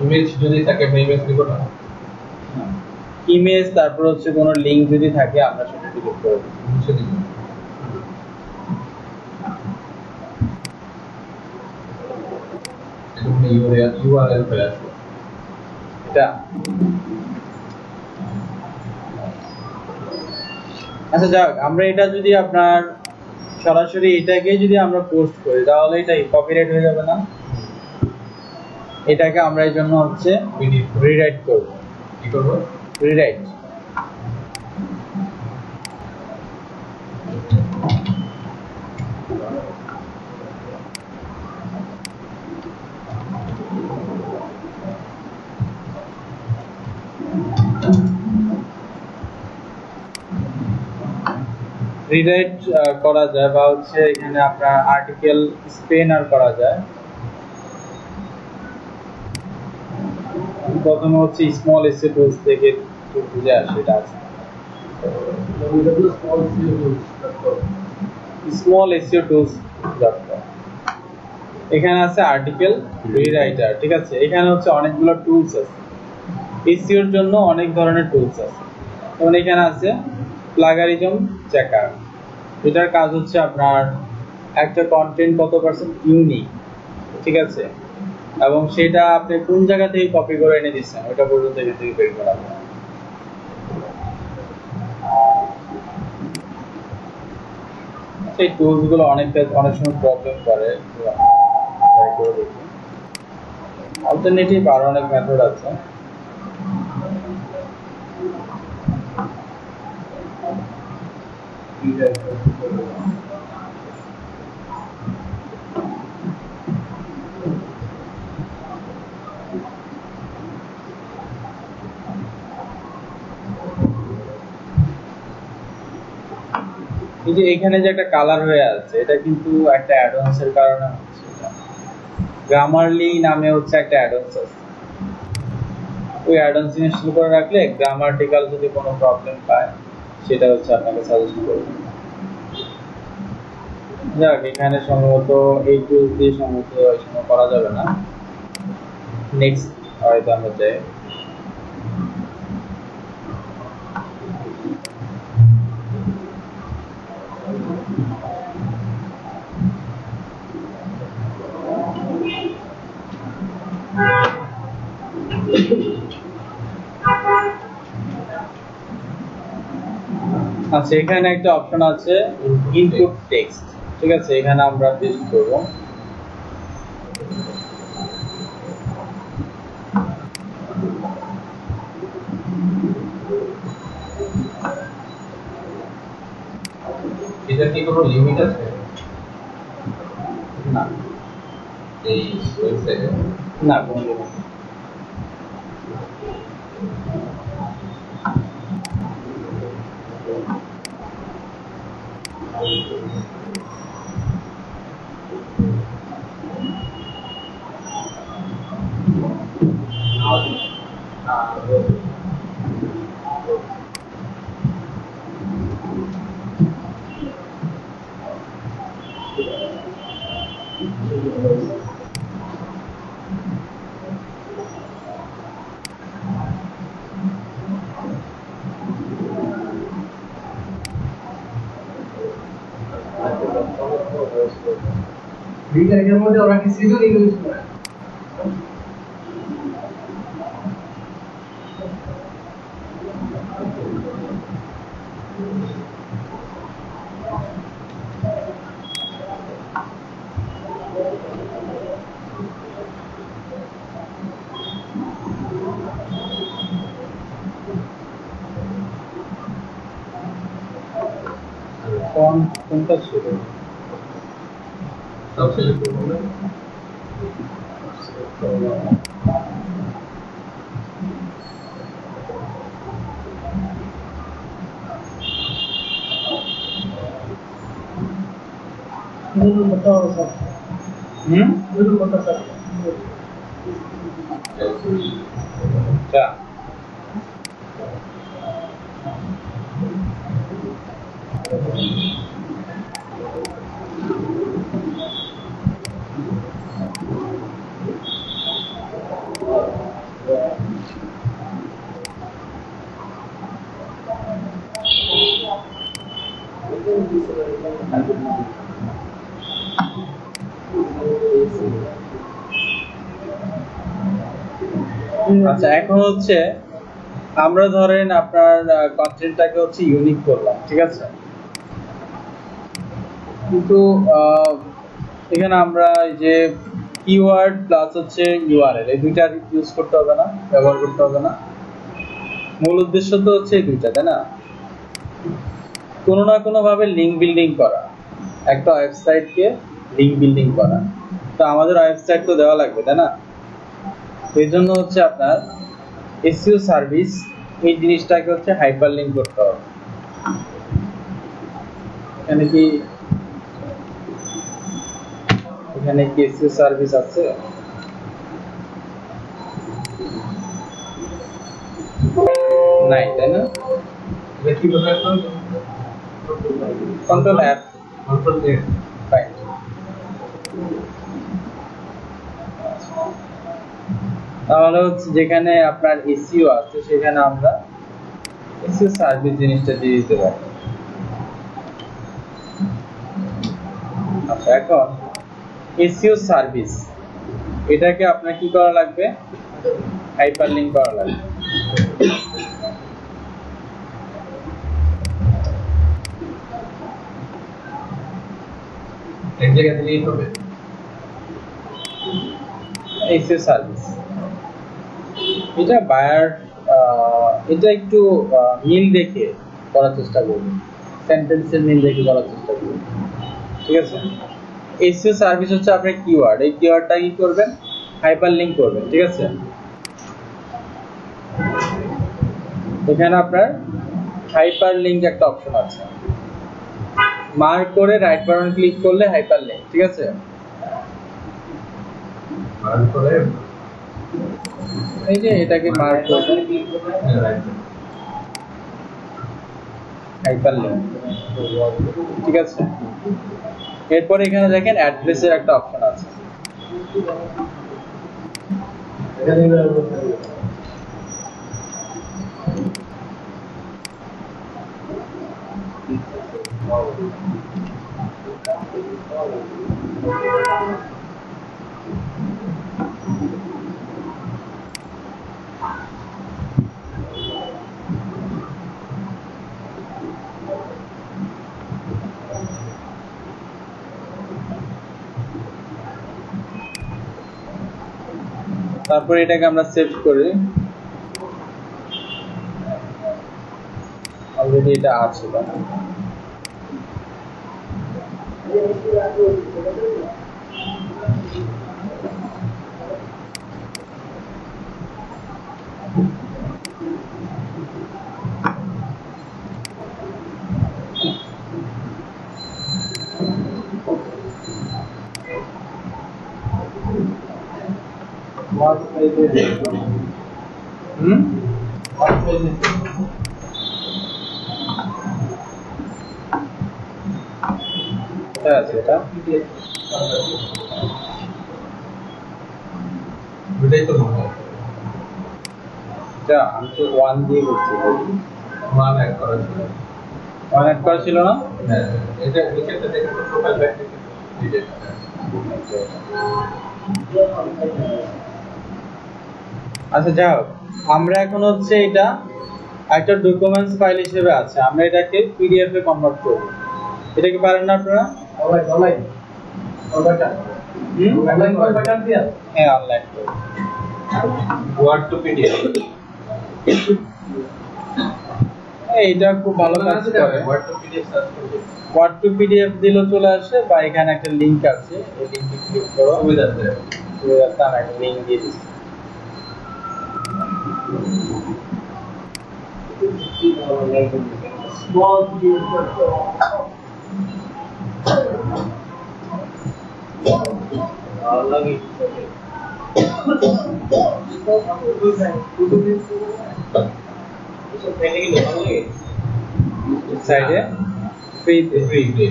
ইমেজ যদি থাকে আমি ইমেজ দিব না। ইমেজ, তারপর হচ্ছে কোনো লিংক যদি থাকে আমরা সেটা ডিলিট করে দিই। মুছে দিব। এটা মানে ইউআরএল ফেলে আসবে। এটা আচ্ছা যাক, আমরা এটা যদি আপনার সরাসরি এটাকে যদি আমরা পোস্ট করি তাহলে এটা কপিরাইট হয়ে যাবে না? এটাকে আমরা এই জন্য হচ্ছে রিরাইট করব। কি করব? রিরাইট। রিরাইট করা যায় বা হচ্ছে এখানে আপনার আর্টিকেল স্পেনার করা যায়। প্রথমে হচ্ছে স্মল এসে টুলস থেকে বুঝে আসে, এটা আছে স্মল এসইও টুলস.com। এখানে আছে আর্টিকেল রিরাইটার, ঠিক আছে। এখানে হচ্ছে অনেকগুলো টুলস আছে, এসইওর জন্য অনেক ধরনের টুলস আছে। যেমন এখানে আছে প্লাগারিজম চেকার, এটার কাজ হচ্ছে আপনার একটা কন্টেন্ট কত পার্সেন্ট ইউনিক, ঠিক আছে, এবং সেটা আপনি কোন জায়গা থেকে কপি করে এনে দিচ্ছেন ওটা পর্যন্ত এখান থেকে বের করা যায়। সেই টুলস গুলো অনেক সময় প্রবলেম করে, অল্টারনেটিভ আরো অনেক মেথড আছে। এই যে এখানে যে একটা কালার হয়ে আছে, এটা কিন্তু একটা অ্যাডভান্স এর কারণে হচ্ছে। গ্রামারলি নামে হচ্ছে একটা অ্যাডভান্স আছে, ওই অ্যাডভান্স ইনস্টল করে রাখলে গ্রামাটিক্যাল যদি কোনো প্রবলেম পায় সেটা হচ্ছে আপনাকে সাজেশন করবে। যাক, এখানে সম্ভবত এই টুলস দিয়ে সম্ভবত এই সময় করা যাবে না, নেক্সট হয়তো আমরা যাই। আচ্ছা, এখানে একটা অপশন আছে ইনপুট টেক্সট, ঠিক আছে। এখানে আমরা পেস্ট করব। এটা কি কোনো লিমিট আছে? না এই ওয়েবসাইটে না, কোনো লিমিট নেই। রিডারের মধ্যে ওরা কি সিজন ইউজ করে কোনটা ছিল? সব সিলেক্ট করবো না। হুম? আচ্ছা। আচ্ছা, এখন হচ্ছে আমরা ধরেন আপনার কন্টেন্টটাকে হচ্ছে ইউনিক করলাম, ঠিক আছে? কিন্তু এখানে আমরা এই যে কিওয়ার্ড প্লাস হচ্ছে ইউআরএল এই দুইটা ইউজ করতে হবে না, ব্যবহার করতে হবে না। মূল উদ্দেশ্য তো হচ্ছে এই দুইটা, তাই না? কোনো না কোনো ভাবে লিংক বিল্ডিং করা, একটা ওয়েবসাইটকে লিংক বিল্ডিং করা। তো আমাদের ওয়েবসাইট তো দেওয়া লাগবে, তাই না? এই জন্য হচ্ছে আপনার এসইও সার্ভিস এই জিনিসটাকে হচ্ছে হাইপারলিংক করতে হবে। এখানে কি এসইও সার্ভিস আছে? নাই, তাই না? এটা কি বলে এখন? কন্ট্রোল অ্যাপ, কন্ট্রোল এ। ফাইন। তাহলে হচ্ছে যেখানে আপনার এসইও আছে সেখানে আমরা এসইও সার্ভিস জিনিসটা দিয়ে দিতে পারি। আচ্ছা, এখন এসইও সার্ভিস এটাকে আপনার কি করা লাগবে? হাইপারলিংক করা লাগবে। এক জায়গা দিলেই হবে। এসইও সার্ভিস এটা বায়ার এটা একটু মিল দেখে করার চেষ্টা করবে, সেন্টেন্সের মিল দেখে করার চেষ্টা করবে, ঠিক আছে? এসইও সার্ভিস হচ্ছে আপনার কিওয়ার্ড, এই কিওয়ার্ডটা কি করবেন? হাইপারলিংক করবেন, ঠিক আছে? এখানে আপনার হাইপারলিংক একটা অপশন আছে, মার্ক করে রাইট বাটন ক্লিক করলে হাইপারলিংক, ঠিক আছে? আর করে এই যে এটাকে মার্ক করবেন হাইপারলিংক, ঠিক আছে? এরপর এখানে দেখেন অ্যাড্রেসের একটা অপশন আছে। তারপরে এটাকে আমরা সেভ করি, অলরেডি এটা আছে। আছে এটা, এটাই তো মনে হয় যা আমি তো 1 দিয়ে করছি, মান অ্যাড করা ছিল। 1 অ্যাড করা ছিল না? হ্যাঁ, এটা নিচেটা দেখে তো প্রোফাইল ব্যাক ডিটেইলস। আচ্ছা, যাই হোক, আমরা এখন হচ্ছে এটা একটা ডকুমেন্টস ফাইল হিসেবে আছে, আমরা এটাকে পিডিএফ এ কনভার্ট করব। এটা কি পারেন না আপনারা? অনলাইন কনভার্টার দিয়া হ্যাঁ, অনলাইন করব। Word to PDF. এইটা খুব ভালো কাজ করে। ওয়ার্ড টু পিডিএফ সার্চ করবে। ওয়ার্ড টু পিডিএফ দিলেও চলে আসে, বা এখানে একটা লিংক আছে, এই লিংকে ক্লিক করো, সুবিধাতে সুবিধার্থে আমি একটা লিংক দিয়ে দিচ্ছি। স্মল সাইডে ফ্রিতে ফ্রি ফ্রি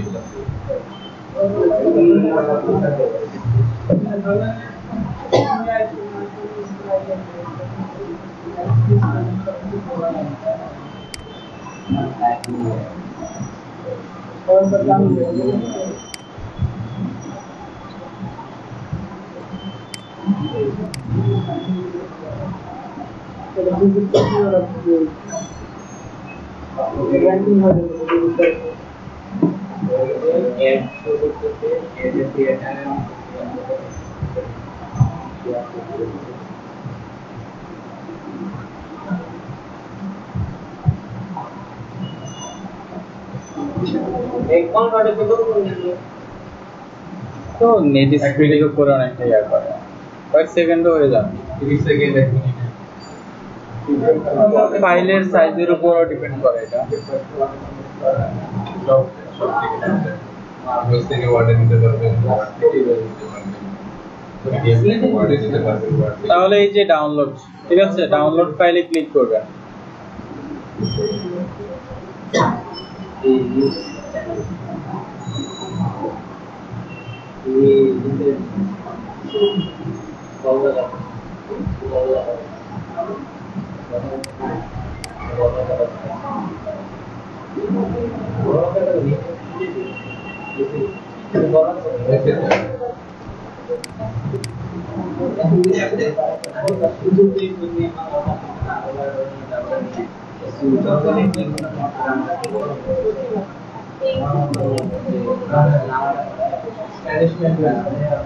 তো নেট স্পিডের উপরে অনেকটা ইয়া করে, কয়েক সেকেন্ডে হয়ে যাবে। 30 সেকেন্ড 1 মিনিট ফাইলের সাইজের উপর ডিপেন্ড করে এটা। সব সব থেকে আছে ভয়েস থেকে ওয়ার্ডে দিতে পারবেন পিডিএফ থেকে ওয়ার্ডে দিতে পারবেন তাহলে এই যে ডাউনলোড, ঠিক আছে, ডাউনলোড ফাইলে ক্লিক করবেন।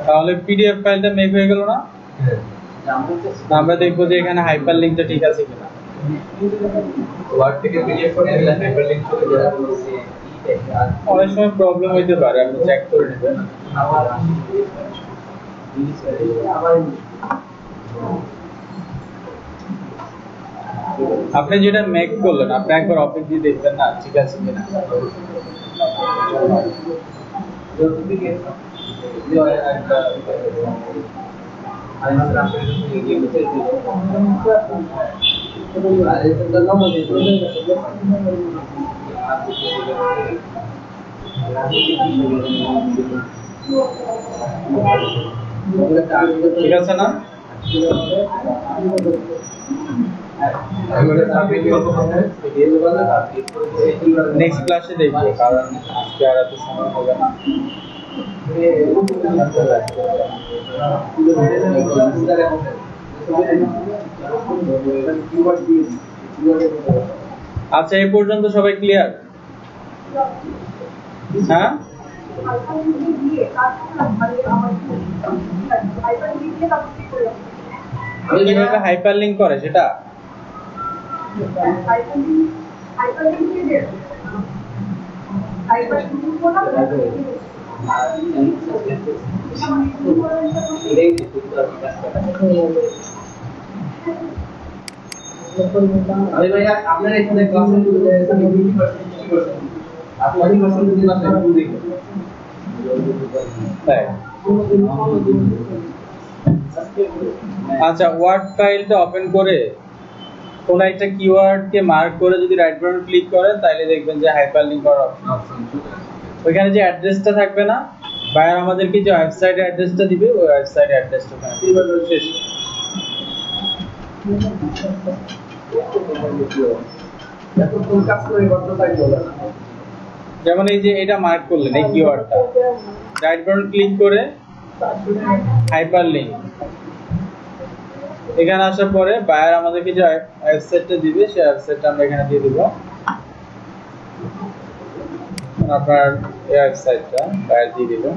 তাহলে পিডিএফ ফাইলটা মেক হয়ে গেল না? আমরা দেখবো যে এখানে হাইপার লিংকটা ঠিক আছে কিনা। ওয়ার্ড থেকে পিডিএফ করে দিলে হাইপারলিংক চলে যায় অনেক সময় প্রবলেম হইতে পারে, আপনি চেক করে নেবেন। আপনি যেটা মেক করলেন, আপনি একবার অফিস দিয়ে দেখবেন না ঠিক আছে কিনা। ঠিক আছে না? নেক্সট ক্লাসে দেখবো, কারণ আজকে আর এত সময় হবে না। আচ্ছা, এই পর্যন্ত সবাই ক্লিয়ার? হ্যাঁ, কিভাবে হাইপার লিংক করে সেটা? আরে ভাইয়া আপনারা এখানে ক্লাসে 20% আর 40% যদি না থাকে ভুল দেখবেন। তাই। আচ্ছা, ওয়ার্ড ফাইলটা ওপেন করে কোন একটা কিওয়ার্ডকে মার্ক করে যদি রাইট বাটন ক্লিক করেন, তাহলে দেখবেন যে হাইপারলিংক করার অপশন চলে আসবে। ওইখানে যে অ্যাড্রেসটা থাকবে না, বায়ার আমাদেরকে যে ওয়েবসাইটের অ্যাড্রেসটা দিবে, ওই ওয়েবসাইটের অ্যাড্রেসটা ওখানে দিবে। শেষ। যেমন এই যে এটা মার্ক করলেন, এই কিওয়ার্ডটা রাইট বাটন ক্লিক করে হাইপারলিংক, এখানে আসার পরে বায়ার আমাদেরকে যে ওয়েবসাইটটা দিবে, সেই ওয়েবসাইটটা আমরা এখানে দিয়ে দিব। আপনার এই ওয়েবসাইটটা বায়ার দিয়ে দিবেন।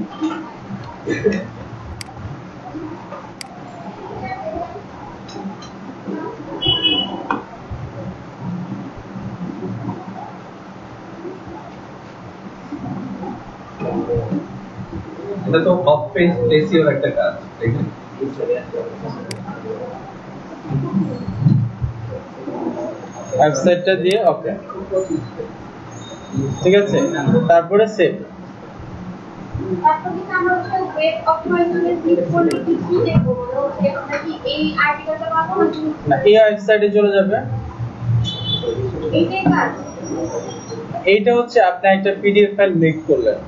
এটা তো অফ পেজ এসইওর একটা কাজ, ঠিক আছে? ওয়েবসাইটটা দিয়ে ওকে, ঠিক আছে। তারপরে সেভ। তারপর কিন্তু আমরা হচ্ছে ওয়েব অপটিমাইজেশনে ক্লিক করলে কি দেখবো, মানে হচ্ছে আমরা কি এই আর্টিকেলটা পাবো না, এই ওয়েবসাইটে চলে যাবে। এইটাই কাজ। এইটা হচ্ছে আপনি একটা পিডিএফ ফাইল মেক করলেন,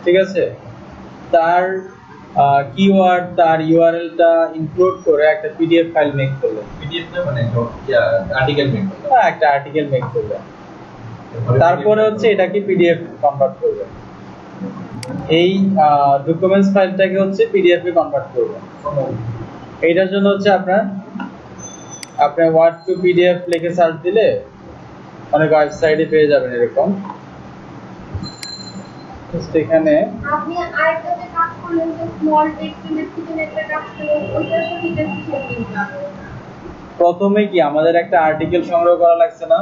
ঠিক আছে। তার কিওয়ার্ড, তার ইউআরএলটা ইনক্লুড করে একটা পিডিএফ ফাইল মেক করলেন, পিডিএফ না মানে আর্টিকেল মেক করতে একটা আর্টিকেল মেক করলেন। তারপরে হচ্ছে এটাকে পিডিএফ কনভার্ট করবেন। এই ডকুমেন্টস ফাইলটাকে হচ্ছে পিডিএফ এ কনভার্ট করবেন। এইটার জন্য হচ্ছে আপনার ওয়ার্ড টু পিডিএফ লিখে সার্চ দিলে অনেক ওয়েবসাইটে পেয়ে যাবেন এরকম। এখানে আপনি আরেকটা যে কাজ করলেন যে স্মল টেক্সট ডেসক্রিপশন একটা কাজ করলেন, ওইটার সাথে ডেসক্রিপশন লিংক আছে। প্রথমে কি আমাদের একটা আর্টিকেল সংগ্রহ করা লাগছে না?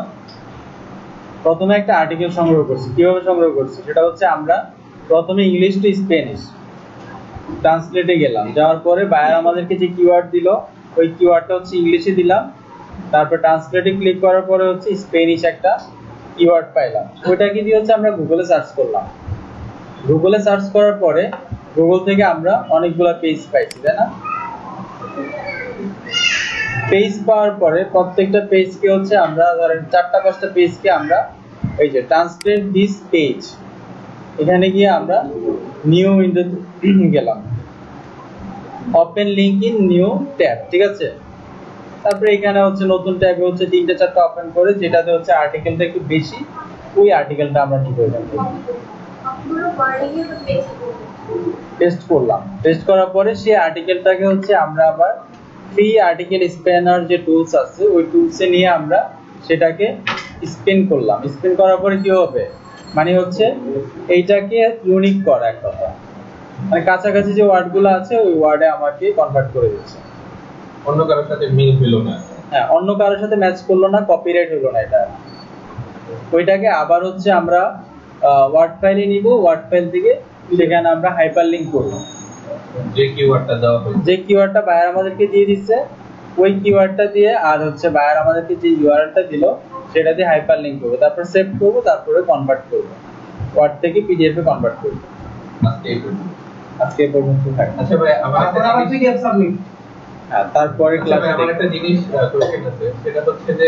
প্রথমে একটা আর্টিকেল সংগ্রহ করছি। কিভাবে সংগ্রহ করছি সেটা হচ্ছে আমরা প্রথমে ইংলিশ টু স্প্যানিশ ট্রান্সলেটে গেলাম, যাওয়ার পরে বায়ার আমাদেরকে যে কিওয়ার্ড দিল ওই কিওয়ার্ডটা হচ্ছে ইংলিশে দিলাম। তারপর ট্রান্সলেটে ক্লিক করার পরে হচ্ছে স্প্যানিশ একটা কিওয়ার্ড পাইলাম, ওইটাকে দিয়ে হচ্ছে আমরা গুগলে সার্চ করলাম। গুগলে সার্চ করার পরে গুগল থেকে আমরা অনেকগুলা পেজ পাইছি, তাই না? পেজ পাওয়ার পরে প্রত্যেকটা পেজকে হচ্ছে আমরা ধরেন 4টা-5টা পেজকে আমরা এই যে ট্রান্সলেট দিস পেজ, এখানে গিয়ে আমরা নিউ উইন্ডো গেলাম, open link in new tab, ঠিক আছে। তারপরে এখানে হচ্ছে নতুন ট্যাবে হচ্ছে 3টা-4টা ওপেন করে যেটাতে হচ্ছে আর্টিকেলটা একটু বেশি, ওই আর্টিকেলটা আমরা নিব। এখান থেকে আপনারা ওয়ার্ডিং এর পেস্ট করবেন। টেস্ট করলাম, টেস্ট করার পরে সেই আর্টিকেলটাকে হচ্ছে আমরা আবার ফ্রি আর্টিকেল স্প্যানার যে টুলস আছে ওই টুলসে নিয়ে আমরা সেটাকে স্পেন করলাম। স্পেন করার পরে কি হবে, মানে হচ্ছে এইটাকে ইউনিক করা এক কথা, মানে কাছাকাছি যে ওয়ার্ডগুলো আছে ওই ওয়ার্ডে আমাকে কনভার্ট করে দিচ্ছে। অন্য কারোর সাথে মিল হলো না, হ্যাঁ, অন্য কারোর সাথে ম্যাচ করলো না, কপিরাইট হলো না এটা। ওইটাকে আবার হচ্ছে আমরা ওয়ার্ড ফাইলে নিব, ওয়ার্ড ফাইল থেকে সেখানে আমরা হাইপারলিংক করব। যে কিওয়ার্ডটা দেওয়া হয়েছে, যে কিওয়ার্ডটা বায়ার আমাদেরকে দিয়ে দিচ্ছে ওই কিওয়ার্ডটা দিয়ে আর হচ্ছে বায়ার আমাদেরকে যে ইউআরএলটা দিল সেটা দিয়ে হাইপারলিংক করব, তারপর সেভ করব, তারপরে কনভার্ট করব, ওয়ার্ড থেকে পিডিএফ এ কনভার্ট করব। আজকে এই পর্যন্ত থাকবে। আচ্ছা ভাই, আমার একটা আবার পিডিএফ সাবমিট। হ্যাঁ, তারপরে ক্লাসে আমার একটা জিনিস কোয়েশ্চেন আছে, সেটা হচ্ছে যে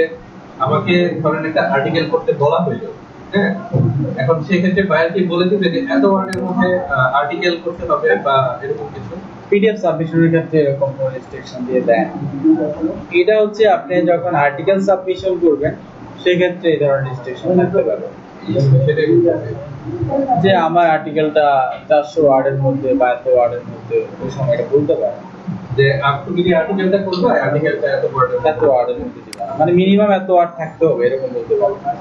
আমাকে ধরেন একটা আর্টিকেল করতে বলা হইলো, হ্যাঁ, এখন সেই ক্ষেত্রে বায়ার কি বলে দিবে যে এত ওয়ার্ডের মধ্যে আর্টিকেল করতে হবে বা এরকম কিছু? পিডিএফ সাবমিশনের ক্ষেত্রে এরকম কোনো রেস্ট্রিকশন দিয়ে দেন। এটা হচ্ছে আপনি যখন আর্টিকেল সাবমিশন করবেন সেই ক্ষেত্রে এই ধরনের রেস্ট্রিকশন থাকতে পারে, সেটাই যে আমার আর্টিকেলটা 400 ওয়ার্ডের মধ্যে বা এত ওয়ার্ডের মধ্যে ওই সময়টা বলতে পারে যে তুমি যে আর্টিকেলটা করবে আর্টিকেলটা এত এত ওয়ার্ডের মধ্যে দিবা, মানে মিনিমাম এত ওয়ার্ড থাকতে হবে এরকম বলতে পারবো না।